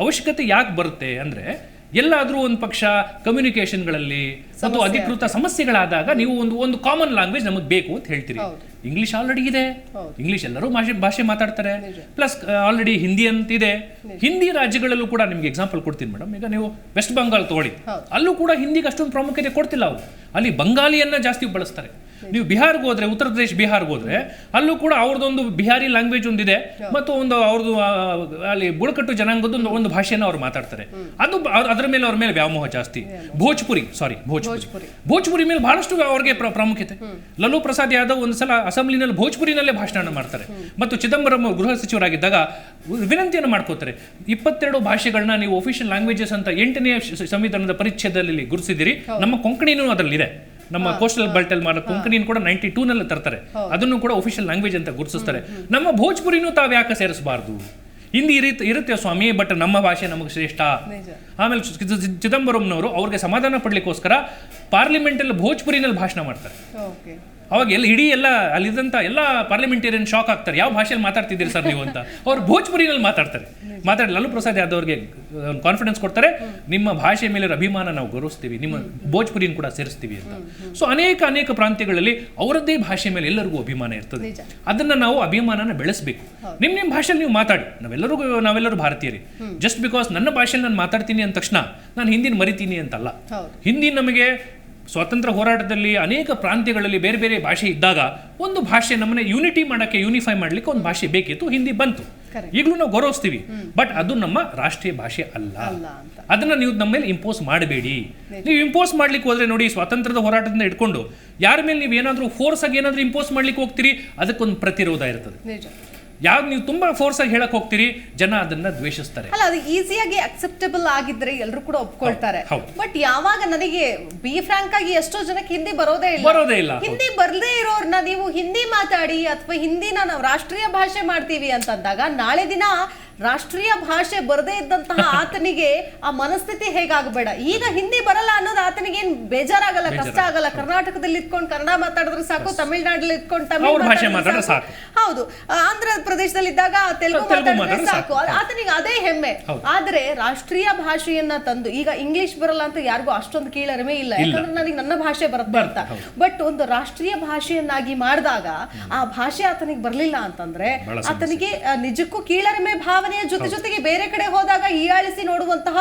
ಅವಶ್ಯಕತೆ ಯಾಕೆ ಬರುತ್ತೆ ಅಂದರೆ ಎಲ್ಲಾದರೂ ಒಂದು ಪಕ್ಷ ಕಮ್ಯುನಿಕೇಷನ್ಗಳಲ್ಲಿ ಮತ್ತು ಅಧಿಕೃತ ಸಮಸ್ಯೆಗಳಾದಾಗ ನೀವು ಒಂದು ಕಾಮನ್ ಲ್ಯಾಂಗ್ವೇಜ್ ನಮಗೆ ಬೇಕು ಅಂತ ಹೇಳ್ತೀರಿ. ಇಂಗ್ಲೀಷ್ ಆಲ್ರೆಡಿ ಇದೆ, ಇಂಗ್ಲೀಷ್ ಎಲ್ಲರೂ ಭಾಷೆ ಮಾತಾಡ್ತಾರೆ. ಪ್ಲಸ್ ಆಲ್ರೆಡಿ ಹಿಂದಿ ಅಂತಿದೆ. ಹಿಂದಿ ರಾಜ್ಯಗಳಲ್ಲೂ ಕೂಡ ನಿಮ್ಗೆ ಎಕ್ಸಾಂಪಲ್ ಕೊಡ್ತೀನಿ ಮೇಡಮ್. ಈಗ ನೀವು ವೆಸ್ಟ್ ಬೆಂಗಾಲ್ ತಗೊಳ್ಳಿ, ಅಲ್ಲೂ ಕೂಡ ಹಿಂದಿಗೆ ಅಷ್ಟೊಂದು ಪ್ರಾಮುಖ್ಯತೆ ಕೊಡ್ತಿಲ್ಲ ಅವರು. ಅಲ್ಲಿ ಬಂಗಾಲಿಯನ್ನ ಜಾಸ್ತಿ ಬಳಸ್ತಾರೆ. ನೀವು ಬಿಹಾರ್ಗೆ ಹೋದ್ರೆ, ಉತ್ತರ ಪ್ರದೇಶ ಬಿಹಾರ್ಗೆ ಹೋದ್ರೆ ಅಲ್ಲೂ ಕೂಡ ಅವ್ರದ್ದೊಂದು ಬಿಹಾರಿ ಲ್ಯಾಂಗ್ವೇಜ್ ಒಂದಿದೆ ಮತ್ತು ಒಂದು ಅವ್ರದ್ದು ಅಲ್ಲಿ ಬುಡಕಟ್ಟು ಜನಾಂಗದ ಒಂದು ಭಾಷೆಯನ್ನು ಅವ್ರು ಮಾತಾಡ್ತಾರೆ. ಅದರ ಮೇಲೆ ಅವ್ರ ಮೇಲೆ ವ್ಯಾಮೋಹ ಜಾಸ್ತಿ. ಭೋಜ್ಪುರಿ ಮೇಲೆ ಬಹಳಷ್ಟು ಅವ್ರಿಗೆ ಪ್ರಾಮುಖ್ಯತೆ. ಲಲ್ಲೂ ಪ್ರಸಾದ್ ಯಾದವ್ ಒಂದು ಸಲ ಅಸೆಂಬ್ಲಿನಲ್ಲಿ ಭೋಜ್ಪುರಿನಲ್ಲೇ ಭಾಷಣ ಮಾಡ್ತಾರೆ. ಮತ್ತು ಚಿದಂಬರಂ ಗೃಹ ಸಚಿವರಾಗಿದ್ದಾಗ ವಿನಂತಿಯನ್ನು ಮಾಡ್ಕೋತಾರೆ, 22 ಭಾಷೆಗಳನ್ನ ನೀವು ಒಫಿಷಿಯಲ್ ಲ್ಯಾಂಗ್ವೇಜಸ್ ಅಂತ 8ನೇ ಸಂವಿಧಾನದ ಪರಿಚ್ಛೇದದಲ್ಲಿ ಗುರುತಿಸಿದಿರಿ. ನಮ್ಮ ಕೊಂಕಣಿನೂ ಅದರಲ್ಲಿದೆ. ನಮ್ಮ ಕೋಸ್ಟಲ್ ಬೆಲ್ಟಲ್ಲಿ ಮಾಡೋ ಕೊಂಕಣಿನ ಕೂಡ 92ನಲ್ಲಿ ತರ್ತಾರೆ. ಅದನ್ನು ಕೂಡ ಒಫಿಷಿಯಲ್ ಲ್ಯಾಂಗ್ವೇಜ್ ಅಂತ ಗುರುತಿಸ್ತಾರೆ. ನಮ್ಮ ಭೋಜ್ಪುರಿನೂ ತಾವು ಯಾಕೆ ಸೇರಿಸಬಾರ್ದು? ಹಿಂದಿ ಇರುತ್ತೆ ಸ್ವಾಮಿ, ಬಟ್ ನಮ್ಮ ಭಾಷೆ ನಮಗೆ ಶ್ರೇಷ್ಠ. ಆಮೇಲೆ ಚಿದಂಬರಂನವರು ಅವ್ರಿಗೆ ಸಮಾಧಾನ ಪಡ್ಲಿಕ್ಕೋಸ್ಕರ ಪಾರ್ಲಿಮೆಂಟಲ್ಲಿ ಭೋಜ್ಪುರಿನಲ್ಲಿ ಭಾಷಣ ಮಾಡ್ತಾರೆ. ಅವಾಗ ಇಡೀ ಅಲ್ಲಿದ್ದಂಥ ಎಲ್ಲ ಪಾರ್ಲಿಮೆಂಟೇರಿಯನ್ ಶಾಕ್ ಆಗ್ತಾರೆ, ಯಾವ ಭಾಷೆಯಲ್ಲಿ ಮಾತಾಡ್ತಿದ್ದೀರಿ ಸರ್ ನೀವು ಅಂತ. ಅವ್ರು ಭೋಜ್ಪುರಿನಲ್ಲಿ ಮಾತಾಡ್ತಾರೆ. ಲಲ್ಲೂ ಪ್ರಸಾದ್ ಯಾದವ್ ಅವ್ರಿಗೆ ಕಾನ್ಫಿಡೆನ್ಸ್ ಕೊಡ್ತಾರೆ, ನಿಮ್ಮ ಭಾಷೆ ಮೇಲೆ ಅಭಿಮಾನ ನಾವು ಗೌರವಿಸ್ತೀವಿ, ನಿಮ್ಮ ಭೋಜ್ಪುರಿನ ಕೂಡ ಸೇರಿಸ್ತೀವಿ ಅಂತ. ಸೊ ಅನೇಕ ಪ್ರಾಂತ್ಯಗಳಲ್ಲಿ ಅವರದ್ದೇ ಭಾಷೆ ಮೇಲೆ ಎಲ್ಲರಿಗೂ ಅಭಿಮಾನ ಇರ್ತದೆ. ಅದನ್ನ ನಾವು ಅಭಿಮಾನನ ಬೆಳೆಸಬೇಕು. ನಿಮ್ಮ ಭಾಷೆಯಲ್ಲಿ ನೀವು ಮಾತಾಡಿ. ನಾವೆಲ್ಲರೂ ಭಾರತೀಯರೇ. ಜಸ್ಟ್ ಬಿಕಾಸ್ ನನ್ನ ಭಾಷೆಯಲ್ಲಿ ನಾನು ಮಾತಾಡ್ತೀನಿ ಅಂದ ತಕ್ಷಣ ನಾನು ಹಿಂದಿನ ಮರಿತೀನಿ ಅಂತಲ್ಲ. ಹಿಂದಿ ನಮಗೆ ಸ್ವಾತಂತ್ರ್ಯ ಹೋರಾಟದಲ್ಲಿ ಅನೇಕ ಪ್ರಾಂತ್ಯಗಳಲ್ಲಿ ಬೇರೆ ಬೇರೆ ಭಾಷೆ ಇದ್ದಾಗ ಒಂದು ಭಾಷೆ ನಮ್ಮನ್ನ ಯೂನಿಫೈ ಮಾಡಲಿಕ್ಕೆ ಒಂದು ಭಾಷೆ ಬೇಕಿತ್ತು, ಹಿಂದಿ ಬಂತು. ಈಗಲೂ ನಾವು ಗೌರವಿಸ್ತೀವಿ, ಬಟ್ ಅದು ನಮ್ಮ ರಾಷ್ಟ್ರೀಯ ಭಾಷೆ ಅಲ್ಲ. ಅದನ್ನ ನೀವು ನಮ್ಮ ಮೇಲೆ ಇಂಪೋಸ್ ಮಾಡಬೇಡಿ. ನೀವು ಇಂಪೋಸ್ ಮಾಡ್ಲಿಕ್ಕೆ ಹೋದ್ರೆ ನೋಡಿ, ಸ್ವಾತಂತ್ರ್ಯದ ಹೋರಾಟದಿಂದ ಇಟ್ಕೊಂಡು ಯಾರ ಮೇಲೆ ನೀವು ಏನಾದರೂ ಫೋರ್ಸ್ ಆಗಿ ಏನಾದರೂ ಇಂಪೋಸ್ ಮಾಡ್ಲಿಕ್ಕೆ ಹೋಗ್ತೀರಿ, ಅದಕ್ಕೊಂದು ಪ್ರತಿರೋಧ ಇರ್ತದೆ. ಯಾವ್ದು ನೀವು ತುಂಬಾ ಫೋರ್ಸ್ ಆಗಿ ಹೇಳಕ್ ಹೋಗ್ತೀರಿ, ಜನ ಅದನ್ನ ದ್ವೇಷಿಸ್ತಾರೆ. ಅಲ್ಲ, ಅದು ಈಸಿಯಾಗಿ ಅಕ್ಸೆಪ್ಟಬಲ್ ಆಗಿದ್ರೆ ಎಲ್ಲರೂ ಕೂಡ ಒಪ್ಕೊಳ್ತಾರೆ. ಬಟ್ ಯಾವಾಗ ನನಗೆ ಬಿ ಫ್ರಾಂಕ್ ಆಗಿ ಎಷ್ಟೋ ಜನಕ್ಕೆ ಹಿಂದಿ ಬರೋದೇ ಇಲ್ಲ. ಹಿಂದಿ ಬರ್ದೇ ಇರೋರ್ನ ನೀವು ಹಿಂದಿ ಮಾತಾಡಿ ಅಥವಾ ಹಿಂದಿನ ನಾವು ರಾಷ್ಟ್ರೀಯ ಭಾಷೆ ಮಾಡ್ತೀವಿ ಅಂತಂದಾಗ ನಾಳೆ ದಿನ ರಾಷ್ಟ್ರೀಯ ಭಾಷೆ ಬರದೇ ಇದ್ದಂತಹ ಆತನಿಗೆ ಆ ಮನಸ್ಥಿತಿ ಹೇಗಾಗಬೇಡ. ಈಗ ಹಿಂದಿ ಬರಲ್ಲ ಅನ್ನೋದು ಆತನಿಗೆ ಏನ್ ಬೇಜಾರಾಗಲ್ಲ, ಕಷ್ಟ ಆಗಲ್ಲ. ಕರ್ನಾಟಕದಲ್ಲಿ ಇಟ್ಕೊಂಡು ಕನ್ನಡ ಮಾತಾಡಿದ್ರೆ ಸಾಕು, ತಮಿಳ್ನಾಡಲ್ಲಿ ಇಟ್ಕೊಂಡು ತಮಿಳ್ ಮಾತಾಡಿದ್ರೆ ಸಾಕು, ಹೌದು, ಆಂಧ್ರ ಪ್ರದೇಶದಲ್ಲಿ ಇದ್ದಾಗ ತೆಲುಗು ಮಾತಾಡಿದ್ರೆ ಸಾಕು, ಆತನಿಗೆ ಅದೇ ಹೆಮ್ಮೆ. ಆದ್ರೆ ರಾಷ್ಟ್ರೀಯ ಭಾಷೆಯನ್ನ ತಂದು, ಈಗ ಇಂಗ್ಲಿಷ್ ಬರಲ್ಲ ಅಂತ ಯಾರಿಗೂ ಅಷ್ಟೊಂದು ಕೀಳರಿಮೆ ಇಲ್ಲ, ಯಾಕಂದ್ರೆ ನನಗೆ ನನ್ನ ಭಾಷೆ ಬರುತ್ತೆ ಅಂತ. ಬಟ್ ಒಂದು ರಾಷ್ಟ್ರೀಯ ಭಾಷೆಯನ್ನಾಗಿ ಮಾಡಿದಾಗ ಆ ಭಾಷೆ ಆತನಿಗೆ ಬರ್ಲಿಲ್ಲ ಅಂತಂದ್ರೆ ಆತನಿಗೆ ನಿಜಕ್ಕೂ ಕೀಳರಿಮೆ ಭಾವನೆಯ ಜೊತೆಗೆ ಬೇರೆ ಕಡೆ ಹೋದಾಗ ಹೀಯಾಳಿಸಿ ನೋಡುವಂತಹ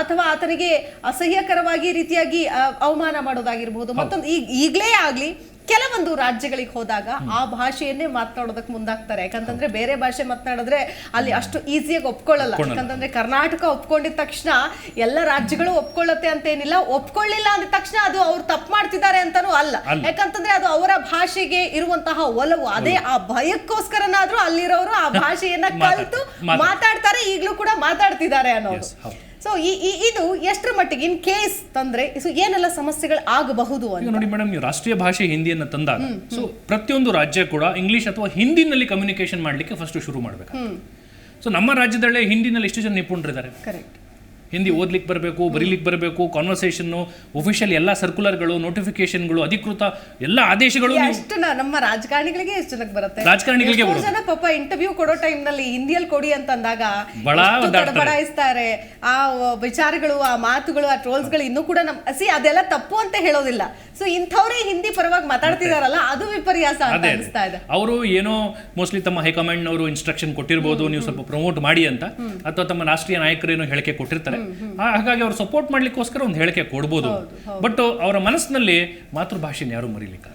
ಅಥವಾ ಆತನಿಗೆ ಅಸಹ್ಯಕರವಾಗಿ ರೀತಿಯಾಗಿ ಅವಮಾನ ಮಾಡೋದಾಗಿರ್ಬೋದು. ಮತ್ತೊಂದು ಈಗಲೇ ಆಗ್ಲಿ ಕೆಲವೊಂದು ರಾಜ್ಯಗಳಿಗೆ ಹೋದಾಗ ಆ ಭಾಷೆಯನ್ನೇ ಮಾತನಾಡೋದಕ್ಕೆ ಮುಂದಾಗ್ತಾರೆ. ಯಾಕಂತಂದ್ರೆ ಬೇರೆ ಭಾಷೆ ಮಾತನಾಡಿದ್ರೆ ಅಲ್ಲಿ ಅಷ್ಟು ಈಸಿಯಾಗಿ ಒಪ್ಕೊಳ್ಳಲ್ಲ. ಯಾಕಂತಂದ್ರೆ ಕರ್ನಾಟಕ ಒಪ್ಕೊಂಡಿದ ತಕ್ಷಣ ಎಲ್ಲ ರಾಜ್ಯಗಳು ಒಪ್ಕೊಳ್ಳುತ್ತೆ ಅಂತೇನಿಲ್ಲ. ಒಪ್ಕೊಳ್ಳಿಲ್ಲ ಅಂದ ತಕ್ಷಣ ಅದು ಅವ್ರು ತಪ್ಪು ಮಾಡ್ತಿದ್ದಾರೆ ಅಂತಾನೂ ಅಲ್ಲ. ಯಾಕಂತಂದ್ರೆ ಅದು ಅವರ ಭಾಷೆಗೆ ಇರುವಂತಹ ಒಲವು. ಅದೇ ಆ ಭಯಕ್ಕೋಸ್ಕರನಾದ್ರೂ ಅಲ್ಲಿರೋರು ಆ ಭಾಷೆಯನ್ನ ಕಲಿತು ಮಾತಾಡ್ತಾರೆ, ಈಗಲೂ ಕೂಡ ಮಾತಾಡ್ತಿದ್ದಾರೆ ಅನ್ನೋದು. ಸೊ ಇದು ಎಷ್ಟರ ಮಟ್ಟಿಗೆ ಇನ್ ಕೇಸ್ ತಂದ್ರೆ ಏನೆಲ್ಲ ಸಮಸ್ಯೆಗಳು ಆಗಬಹುದು ಅಂತ ನೋಡಿ ಮೇಡಮ್. ನೀವು ರಾಷ್ಟ್ರೀಯ ಭಾಷೆ ಹಿಂದಿಯನ್ನು ತಂದಾಗ ಸೊ ಪ್ರತಿಯೊಂದು ರಾಜ್ಯ ಕೂಡ ಇಂಗ್ಲಿಷ್ ಅಥವಾ ಹಿಂದಿನಲ್ಲಿ ಕಮ್ಯುನಿಕೇಶನ್ ಮಾಡ್ಲಿಕ್ಕೆ ಫಸ್ಟ್ ಶುರು ಮಾಡ್ಬೇಕು. ಸೊ ನಮ್ಮ ರಾಜ್ಯದಲ್ಲೇ ಹಿಂದಿನಲ್ಲಿ ಎಷ್ಟು ಜನ ನಿಪುಣರಿದ್ದಾರೆ? ಕರೆಕ್ಟ್. ಹಿಂದಿ ಓದ್ಲಿಕ್ಕೆ ಬರಬೇಕು, ಬರೀಲಿಕ್ಕೆ ಬರಬೇಕು, ಕಾನ್ವರ್ಸೇಷನ್ನು, ಒಫಿಷಿಯಲ್ ಎಲ್ಲ ಸರ್ಕ್ಯುಲರ್ಗಳು, ನೋಟಿಫಿಕೇಶನ್ಗಳು, ಅಧಿಕೃತ ಎಲ್ಲ ಆದೇಶಗಳು ಎಷ್ಟು ನಮ್ಮ ರಾಜಕಾರಣಿಗಳಿಗೆ ಎಷ್ಟು ಜನಕ್ಕೆ ಬರುತ್ತೆ? ರಾಜಕಾರಣಿಗಳಿಗೆ ಎಷ್ಟೋ ಜನ ಪಾಪ ಇಂಟರ್ವ್ಯೂ ಕೊಡೋ ಟೈಮ್ ನಲ್ಲಿ ಹಿಂದಿಯಲ್ಲಿ ಕೊಡಿ ಅಂತಂದಾಗ ಬಡಾಯಿಸ್ತಾರೆ. ಆ ವಿಚಾರಗಳು, ಆ ಮಾತುಗಳು, ಆ ಟ್ರೋಲ್ಸ್ ಗಳು ಇನ್ನೂ ಕೂಡ ಅದೆಲ್ಲ ತಪ್ಪು ಅಂತ ಹೇಳೋದಿಲ್ಲ. ಸೊ ಇಂಥವ್ರೇ ಹಿಂದಿ ಪರವಾಗಿ ಮಾತಾಡ್ತಿದಾರಲ್ಲ, ಅದು ವಿಪರ್ಯಾಸ ಅಂತ ಅನಿಸ್ತಾ ಇದೆ. ಅವರು ಏನೋ ಮೋಸ್ಟ್ಲಿ ತಮ್ಮ ಹೈಕಮಾಂಡ್ ಅವರು ಇನ್ಸ್ಟ್ರಕ್ಷನ್ ಕೊಟ್ಟಿರ್ಬೋದು, ನೀವು ಸ್ವಲ್ಪ ಪ್ರಮೋಟ್ ಮಾಡಿ ಅಂತ, ಅಥವಾ ತಮ್ಮ ರಾಷ್ಟ್ರೀಯ ನಾಯಕರೇನೋ ಹೇಳಿಕೆ ಕೊಟ್ಟಿರ್ತಾರೆ. ಹಾಗಾಗಿ ಅವ್ರು ಸಪೋರ್ಟ್ ಮಾಡ್ಲಿಕ್ಕೋಸ್ಕರ ಒಂದು ಹೇಳಿಕೆ ಕೊಡ್ಬೋದು. ಬಟ್ ಅವರ ಮನಸ್ಸಿನಲ್ಲಿ ಮಾತೃಭಾಷೆನ ಯಾರು ಮರೀಲಿಕ್ಕೆ.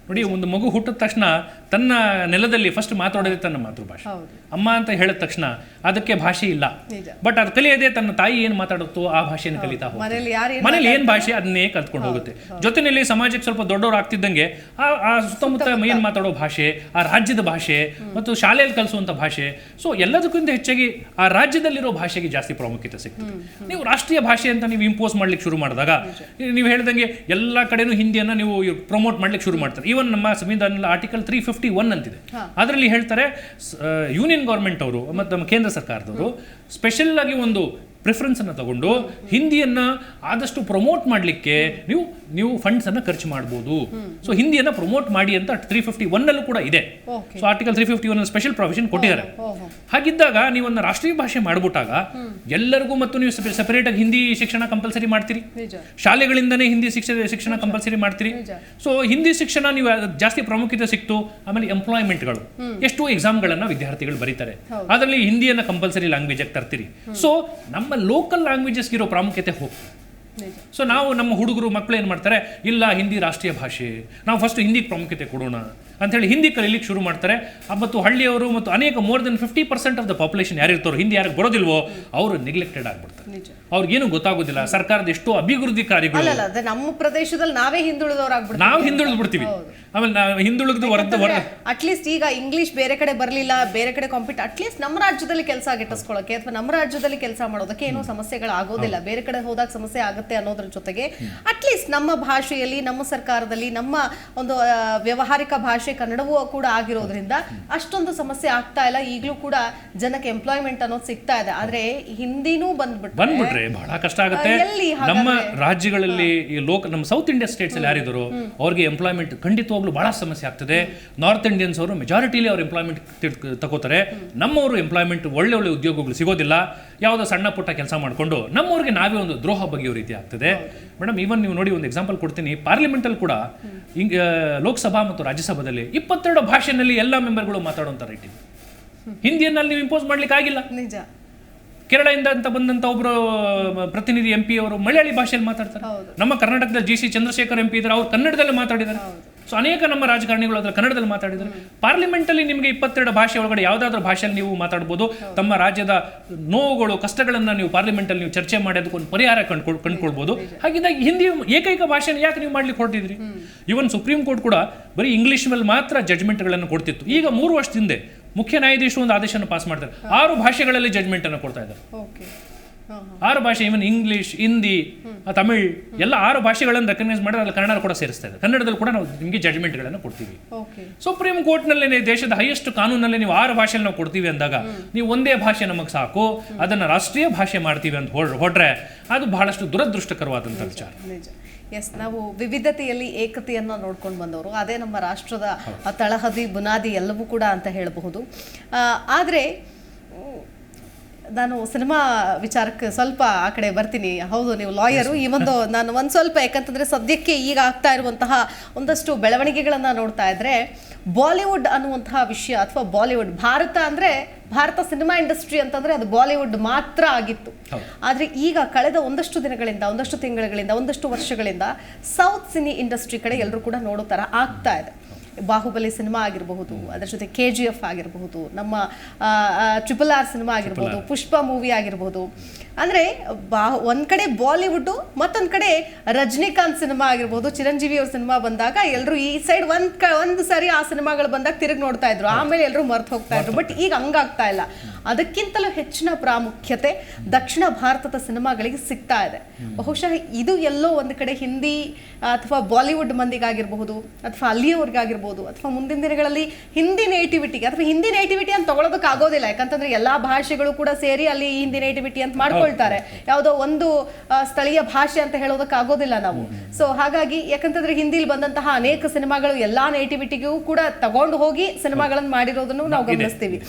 ನೋಡಿ, ಒಂದು ಮಗು ಹುಟ್ಟಿದ ತಕ್ಷಣ ತನ್ನ ನೆಲದಲ್ಲಿ ಫಸ್ಟ್ ಮಾತಾಡೋದೇ ತನ್ನ ಮಾತೃಭಾಷೆ. ಅಮ್ಮ ಅಂತ ಹೇಳಿದ ತಕ್ಷಣ ಅದಕ್ಕೆ ಭಾಷೆ ಇಲ್ಲ. ಬಟ್ ಅದು ಕಲಿಯದೆ ತನ್ನ ತಾಯಿ ಏನ್ ಮಾತಾಡುತ್ತೋ ಆ ಭಾಷೆಯನ್ನು ಕಲಿತಾ ಹೋಗುತ್ತೆ. ಮನೇಲಿ ಏನ್ ಭಾಷೆ ಅದನ್ನೇ ಕಲ್ತ್ಕೊಂಡು ಹೋಗುತ್ತೆ. ಜೊತೆಯಲ್ಲಿ ಸಮಾಜಕ್ಕೆ ಸ್ವಲ್ಪ ದೊಡ್ಡವರು ಆಗ್ತಿದ್ದಂಗೆ ಆ ಸುತ್ತಮುತ್ತ ಏನ್ ಮಾತಾಡೋ ಭಾಷೆ, ಆ ರಾಜ್ಯದ ಭಾಷೆ ಮತ್ತು ಶಾಲೆಯಲ್ಲಿ ಕಲಿಸುವಂತ ಭಾಷೆ, ಸೊ ಎಲ್ಲದಕ್ಕಿಂತ ಹೆಚ್ಚಾಗಿ ಆ ರಾಜ್ಯದಲ್ಲಿರೋ ಭಾಷೆಗೆ ಜಾಸ್ತಿ ಪ್ರಾಮುಖ್ಯತೆ ಸಿಗ್ತದೆ. ನೀವು ರಾಷ್ಟ್ರೀಯ ಭಾಷೆ ಅಂತ ನೀವು ಇಂಪೋಸ್ ಮಾಡ್ಲಿಕ್ಕೆ ಶುರು ಮಾಡಿದಾಗ, ನೀವು ಹೇಳ್ದಂಗೆ ಎಲ್ಲ ಕಡೆನೂ ಹಿಂದಿಯನ್ನ ನೀವು ಪ್ರಮೋಟ್ ಮಾಡ್ಲಿಕ್ಕೆ ಶುರು ಮಾಡ್ತಾರೆ. ಈವನ್ ನಮ್ಮ ಸಂವಿಧಾನದಲ್ಲಿ ಆರ್ಟಿಕಲ್ 351 ಅಂತಿದೆ. ಅದರಲ್ಲಿ ಹೇಳ್ತಾರೆ ಯೂನಿಯನ್ ಗವರ್ಮೆಂಟ್ ಅವರು ಮತ್ತು ನಮ್ಮ ಕೇಂದ್ರ ಸರ್ಕಾರದವರು ಸ್ಪೆಷಲ್ ಆಗಿ ಒಂದು ಪ್ರಿಫರೆನ್ಸ್ ಅನ್ನು ತಗೊಂಡು ಹಿಂದಿಯನ್ನ ಆದಷ್ಟು ಪ್ರಮೋಟ್ ಮಾಡಲಿಕ್ಕೆ ನೀವು ಫಂಡ್ಸ್ ಅನ್ನ ಖರ್ಚು ಮಾಡಬಹುದು. ಸೊ ಹಿಂದಿಯನ್ನ ಪ್ರಮೋಟ್ ಮಾಡಿ ಅಂತ 351 ಅಲ್ಲೂ ಕೂಡ ಇದೆ. ಸೊ ಆರ್ಟಿಕಲ್ 351 ಸ್ಪೆಷಲ್ ಪ್ರೊವಿಷನ್ ಕೊಟ್ಟಿದ್ದಾರೆ. ಹಾಗಿದ್ದಾಗ ನೀವನ್ನ ರಾಷ್ಟ್ರೀಯ ಭಾಷೆ ಮಾಡ್ಬಿಟ್ಟಾಗ ಎಲ್ಲರಿಗೂ ಮತ್ತು ನೀವು ಸೆಪರೇಟ್ ಆಗಿ ಹಿಂದಿ ಶಿಕ್ಷಣ ಕಂಪಲ್ಸರಿ ಮಾಡ್ತೀರಿ, ಶಾಲೆಗಳಿಂದನೇ ಹಿಂದಿ ಶಿಕ್ಷಣ ಕಂಪಲ್ಸರಿ ಮಾಡ್ತೀರಿ. ಸೊ ಹಿಂದಿ ಶಿಕ್ಷಣ ನೀವು ಜಾಸ್ತಿ ಪ್ರಾಮುಖ್ಯತೆ ಸಿಕ್ತು. ಆಮೇಲೆ ಎಂಪ್ಲಾಯ್ಮೆಂಟ್ಗಳು, ಎಷ್ಟು ಎಕ್ಸಾಮ್ಗಳನ್ನ ವಿದ್ಯಾರ್ಥಿಗಳು ಬರೀತಾರೆ, ಅದರಲ್ಲಿ ಹಿಂದಿಯನ್ನ ಕಂಪಲ್ಸರಿ ಲ್ಯಾಂಗ್ವೇಜ್ ಆಗಿ ತರ್ತೀರಿ. ಸೊ ನಮ್ಮ ಲೋಕಲ್ ಲ್ಯಾಂಗ್ವೇಜಸ್ ಇರೋ ಪ್ರಾಮುಖ್ಯತೆ ಹೋಗ್ತದೆ. ಸೊ ನಾವು ನಮ್ಮ ಹುಡುಗರು ಮಕ್ಕಳು ಏನು ಮಾಡ್ತಾರೆ, ಇಲ್ಲ ಹಿಂದಿ ರಾಷ್ಟ್ರೀಯ ಭಾಷೆ, ನಾವು ಫಸ್ಟ್ ಹಿಂದಿಗೆ ಪ್ರಾಮುಖ್ಯತೆ ಕೊಡೋಣ ಅಂಥೇಳಿ ಹಿಂದಿ ಕಲೀಲಿಕ್ಕೆ ಶುರು ಮಾಡ್ತಾರೆ. ಮತ್ತು ಹಳ್ಳಿಯವರು ಮತ್ತು ಅನೇಕ more than 50% of the population ಯಾರಿರ್ತಾರೋ, ಹಿಂದಿ ಯಾರಿಗೆ ಬರೋದಿಲ್ವೋ ಅವರು ನೆಗ್ಲೆಕ್ಟೆಡ್ ಆಗ್ಬಿಡ್ತಾರೆ. ಅವ್ರಿಗೇನು ಗೊತ್ತಾಗೋದಿಲ್ಲ. ಸರ್ಕಾರದ ಎಷ್ಟೋ ಅಭಿವೃದ್ಧಿ ಕಾರ್ಯಗಳು ನಮ್ಮ ಪ್ರದೇಶದಲ್ಲಿ ನಾವೇ ಹಿಂದುಳಿದವರಾಗ್ಬಿಡ್ತೀವಿ, ನಾವು ಹಿಂದುಳಿದು ಬಿಡ್ತೀವಿ. ಆಮೇಲೆ ನಾವು ಹಿಂದುಳಿದು ಅಟ್ಲೀಸ್ಟ್ ಈಗ ಇಂಗ್ಲಿಷ್ ಬೇರೆ ಕಡೆ ಬರಲಿಲ್ಲ, ಬೇರೆ ಕಡೆ ಅಟ್ಲೀಸ್ಟ್ ನಮ್ಮ ರಾಜ್ಯದಲ್ಲಿ ಕೆಲಸ ಗಿಟ್ಟಿಸ್ಕೊಳ್ಳೋಕೆ ಅಥವಾ ನಮ್ಮ ರಾಜ್ಯದಲ್ಲಿ ಕೆಲಸ ಮಾಡೋದಕ್ಕೆ ಏನೋ ಸಮಸ್ಯೆಗಳು ಆಗೋದಿಲ್ಲ. ಬೇರೆ ಕಡೆ ಹೋದಾಗ ಸಮಸ್ಯೆ ಆಗುತ್ತೆ ಅನ್ನೋದ್ರ ಜೊತೆಗೆ ಅಟ್ಲೀಸ್ಟ್ ನಮ್ಮ ಭಾಷೆಯಲ್ಲಿ, ನಮ್ಮ ಸರ್ಕಾರದಲ್ಲಿ, ನಮ್ಮ ಒಂದು ವ್ಯವಹಾರಿಕ ಭಾಷೆ ಕನ್ನಡವೂ ಕೂಡ ಆಗಿರೋದ್ರಿಂದ ಅಷ್ಟೊಂದು ಸಮಸ್ಯೆ ಆಗ್ತಾ ಇಲ್ಲ. ಈಗಲೂ ಕೂಡ ಜನಕ್ಕೆ ಎಂಪ್ಲಾಯ್ಮೆಂಟ್ ಅನ್ನೋದು ಸಿಗ್ತಾ ಇದೆ. ಆದ್ರೆ ಹಿಂದಿನೂ ಬಂದ್ಬಿಟ್ರೆ ಬಹಳ ಕಷ್ಟ ಆಗುತ್ತೆ. ನಮ್ಮ ರಾಜ್ಯಗಳಲ್ಲಿ ನಮ್ಮ ಸೌತ್ ಇಂಡಿಯಾ ಸ್ಟೇಟ್ಸ್ ಅಲ್ಲಿ ಯಾರಿದ್ರು ಅವ್ರಿಗೆ ಎಂಪ್ಲಾಯ್ಮೆಂಟ್ ಖಂಡಿತವಾಗ್ಲೂ ಬಹಳ ಸಮಸ್ಯೆ ಆಗ್ತದೆ. ನಾರ್ತ್ ಇಂಡಿಯನ್ಸ್ ಅವರು ಮೆಜಾರಿಟಿಲಿ ಅವ್ರು ಎಂಪ್ಲಾಯ್ಮೆಂಟ್ ತಗೋತಾರೆ. ನಮ್ಮವರು ಎಂಪ್ಲಾಯ್ಮೆಂಟ್ ಒಳ್ಳೆ ಉದ್ಯೋಗಗಳು ಸಿಗೋದಿಲ್ಲ. ಯಾವುದೋ ಸಣ್ಣ ಪುಟ್ಟ ಕೆಲಸ ಮಾಡಿಕೊಂಡು ನಮ್ಮವ್ರಿಗೆ ನಾವೇ ಒಂದು ದ್ರೋಹ ಬಗೆಯೋ ರೀತಿ ಆಗ್ತದೆ. ಮೇಡಮ್, ಇವನ್ ನೀವು ನೋಡಿ, ಒಂದು ಎಕ್ಸಾಂಪಲ್ ಕೊಡ್ತೀನಿ. ಪಾರ್ಲಿಮೆಂಟಲ್ಲಿ ಕೂಡ ಲೋಕಸಭಾ ಮತ್ತು ರಾಜ್ಯಸಭಾದಲ್ಲಿ 22 ಭಾಷೆನಲ್ಲಿ ಎಲ್ಲ ಮೆಂಬರ್ಗಳು ಮಾತಾಡುವಂತ ರೈಟ್ ಇದೆ. ಹಿಂದಿಯನ್ನಲ್ಲಿ ನೀವು ಇಂಪೋಸ್ ಮಾಡ್ಲಿಕ್ಕೆ ಆಗಿಲ್ಲ. ನಿಜ. ಕೇರಳದಿಂದ ಅಂತ ಬಂದಂತ ಒಬ್ರು ಪ್ರತಿನಿಧಿ MP ಅವರು ಮಲಯಾಳಿ ಭಾಷೆಯಲ್ಲಿ ಮಾತಾಡ್ತಾರೆ. ನಮ್ಮ ಕರ್ನಾಟಕದಲ್ಲಿ GC ಚಂದ್ರಶೇಖರ್ MP ಇದ್ದಾರೆ, ಅವ್ರು ಕನ್ನಡದಲ್ಲೇ ಮಾತಾಡಿದ್ದಾರೆ. ಸೊ ಅನೇಕ ನಮ್ಮ ರಾಜಕಾರಣಿಗಳು ಅದರ ಕನ್ನಡದಲ್ಲಿ ಮಾತಾಡಿದ್ದಾರೆ. ಪಾರ್ಲಿಮೆಂಟ್ ಅಲ್ಲಿ ನಿಮಗೆ 22 ಭಾಷೆ ಒಳಗಡೆ ಯಾವುದಾದ್ರೂ ಭಾಷೆಯಲ್ಲಿ ನೀವು ಮಾತಾಡ್ಬೋದು. ತಮ್ಮ ರಾಜ್ಯದ ನೋವುಗಳು, ಕಷ್ಟಗಳನ್ನ ನೀವು ಪಾರ್ಲಿಮೆಂಟ್ ಅಲ್ಲಿ ನೀವು ಚರ್ಚೆ ಮಾಡಿ ಅದಕ್ಕೊಂದು ಪರಿಹಾರ ಕಂಡುಕೊಳ್ಬಹುದು. ಹಾಗಿದ್ದಾಗ ಹಿಂದಿ ಏಕೈಕ ಭಾಷೆನ ಯಾಕೆ ನೀವು ಮಾಡ್ಲಿಕ್ಕೆ ಹೊರಟಿದ್ರಿ? ಇವನ್ ಸುಪ್ರೀಂ ಕೋರ್ಟ್ ಕೂಡ ಬರೀ ಇಂಗ್ಲಿಷ್ ಮೇಲೆ ಮಾತ್ರ ಜಡ್ಜ್ಮೆಂಟ್ಗಳನ್ನು ಕೊಡ್ತಿತ್ತು. ಈಗ 3 ವರ್ಷದ ಹಿಂದೆ ಮುಖ್ಯ ನ್ಯಾಯಾಧೀಶರು ಒಂದು ಆದೇಶವನ್ನು ಪಾಸ್ ಮಾಡ್ತಾರೆ. 6 ಭಾಷೆಗಳಲ್ಲಿ ಜಡ್ಜ್ಮೆಂಟ್ ಅನ್ನು ಕೊಡ್ತಾ ಇದ್ದಾರೆ. 6 ಭಾಷೆ, ಇವನ್ ಇಂಗ್ಲಿಷ್, ಹಿಂದಿ, ತಮಿಳ್ ಎಲ್ಲ 6 ಭಾಷೆಗಳನ್ನು ರೆಕಗ್ನೈಸ್ ಮಾಡಿದ್ರೆ ಅಲ್ಲಿ ಕನ್ನಡ ಕೂಡ ಸೇರಿಸ್ತಾ ಇದೆ. ಕನ್ನಡದಲ್ಲಿ ಕೂಡ ನಾವು ನಿಮಗೆ ಜಡ್ಜ್ಮೆಂಟ್ಗಳನ್ನು ಕೊಡ್ತೀವಿ. ಸುಪ್ರೀಂ ಕೋರ್ಟ್ನಲ್ಲಿ ದೇಶದ ಹೈಯೆಸ್ಟ್ ಕಾನೂನಲ್ಲಿ ನೀವು 6 ಭಾಷೆಯಲ್ಲಿ ನಾವು ಕೊಡ್ತೀವಿ ಅಂದಾಗ ನೀವು ಒಂದೇ ಭಾಷೆ ನಮಗೆ ಸಾಕು, ಅದನ್ನು ರಾಷ್ಟ್ರೀಯ ಭಾಷೆ ಮಾಡ್ತೀವಿ ಅಂತ ಹೊರಟ್ರೆ ಅದು ಬಹಳಷ್ಟು ದುರದೃಷ್ಟಕರವಾದಂಥ ವಿಚಾರ. ಎಸ್, ನಾವು ವಿವಿಧತೆಯಲ್ಲಿ ಏಕತೆಯನ್ನು ನೋಡ್ಕೊಂಡು ಬಂದವರು. ಅದೇ ನಮ್ಮ ರಾಷ್ಟ್ರದ ತಳಹದಿ, ಬುನಾದಿ ಎಲ್ಲವೂ ಕೂಡ ಅಂತ ಹೇಳಬಹುದು. ಆದರೆ ನಾನು ಸಿನಿಮಾ ವಿಚಾರಕ್ಕೆ ಸ್ವಲ್ಪ ಆ ಕಡೆ ಬರ್ತೀನಿ. ಹೌದು, ನೀವು ಲಾಯರು. ಈ ಒಂದು ನಾನು ಒಂದು ಸ್ವಲ್ಪ, ಯಾಕಂತಂದರೆ ಸದ್ಯಕ್ಕೆ ಈಗ ಆಗ್ತಾ ಇರುವಂತಹ ಒಂದಷ್ಟು ಬೆಳವಣಿಗೆಗಳನ್ನು ನೋಡ್ತಾ ಇದ್ರೆ, ಬಾಲಿವುಡ್ ಅನ್ನುವಂತಹ ವಿಷಯ ಅಥವಾ ಬಾಲಿವುಡ್, ಭಾರತ ಸಿನಿಮಾ ಇಂಡಸ್ಟ್ರಿ ಅಂತಂದ್ರೆ ಅದು ಬಾಲಿವುಡ್ ಮಾತ್ರ ಆಗಿತ್ತು. ಆದರೆ ಈಗ ಕಳೆದ ಒಂದಷ್ಟು ದಿನಗಳಿಂದ, ಒಂದಷ್ಟು ತಿಂಗಳುಗಳಿಂದ, ಒಂದಷ್ಟು ವರ್ಷಗಳಿಂದ ಸೌತ್ ಸಿನಿ ಇಂಡಸ್ಟ್ರಿ ಕಡೆ ಎಲ್ಲರೂ ಕೂಡ ನೋಡೋ ಥರ ಆಗ್ತಾ ಇದೆ. ಬಾಹುಬಲಿ ಸಿನಿಮಾ ಆಗಿರಬಹುದು, ಅದರ ಜೊತೆ KGF ಆಗಿರಬಹುದು, ನಮ್ಮ RRR ಸಿನಿಮಾ ಆಗಿರ್ಬೋದು, ಪುಷ್ಪ ಮೂವಿ ಆಗಿರ್ಬೋದು. ಅಂದರೆ ಒಂದು ಕಡೆ ಬಾಲಿವುಡ್, ಮತ್ತೊಂದು ಕಡೆ ರಜನಿಕಾಂತ್ ಸಿನಿಮಾ ಆಗಿರ್ಬೋದು, ಚಿರಂಜೀವಿ ಅವ್ರ ಸಿನಿಮಾ ಬಂದಾಗ ಎಲ್ಲರೂ ಈ ಸೈಡ್ ಒಂದು ಸಾರಿ ಆ ಸಿನಿಮಾಗಳು ಬಂದಾಗ ತಿರುಗಿ ನೋಡ್ತಾ ಇದ್ರು, ಆಮೇಲೆ ಎಲ್ಲರೂ ಮರ್ತು ಹೋಗ್ತಾ ಇದ್ರು. ಬಟ್ ಈಗ ಹಂಗಾಗ್ತಾ ಇಲ್ಲ. ಅದಕ್ಕಿಂತಲೂ ಹೆಚ್ಚಿನ ಪ್ರಾಮುಖ್ಯತೆ ದಕ್ಷಿಣ ಭಾರತದ ಸಿನಿಮಾಗಳಿಗೆ ಸಿಗ್ತಾ ಇದೆ. ಬಹುಶಃ ಇದು ಎಲ್ಲೋ ಒಂದು ಕಡೆ ಹಿಂದಿ ಅಥವಾ ಬಾಲಿವುಡ್ ಮಂದಿಗಾಗಿರಬಹುದು ಅಥವಾ ಅಲ್ಲಿಯವರೆಗಾಗಿರ್ಬೋದು ಅಥವಾ ಮುಂದಿನ ದಿನಗಳಲ್ಲಿ ಹಿಂದಿ ನೇಟಿವಿಟಿಗೆ ಅಥವಾ ಹಿಂದಿ ನೇಟಿವಿಟಿ ಅಂತ ತಗೊಳ್ಳೋದಕ್ಕೆ ಆಗೋದಿಲ್ಲ. ಯಾಕಂತಂದ್ರೆ ಎಲ್ಲಾ ಭಾಷೆಗಳು ಕೂಡ ಸೇರಿ ಅಲ್ಲಿ ಹಿಂದಿ ನೇಟಿವಿಟಿ ಅಂತ ಮಾಡ್ಕೊಳ್ತಾರೆ. ಯಾವುದೋ ಒಂದು ಸ್ಥಳೀಯ ಭಾಷೆ ಅಂತ ಹೇಳೋದಕ್ಕೆ ಆಗೋದಿಲ್ಲ ನಾವು. ಸೊ ಹಾಗಾಗಿ ಯಾಕಂತಂದ್ರೆ ಹಿಂದಿಲಿ ಬಂದಂತಹ ಅನೇಕ ಸಿನಿಮಾಗಳು ಎಲ್ಲಾ ನೇಟಿವಿಟಿಗೂ ಕೂಡ ತಗೊಂಡು ಹೋಗಿ ಸಿನಿಮಾಗಳನ್ನು ಮಾಡಿರೋದನ್ನು ನಾವು ಗಮನಿಸ್ತೀವಿ.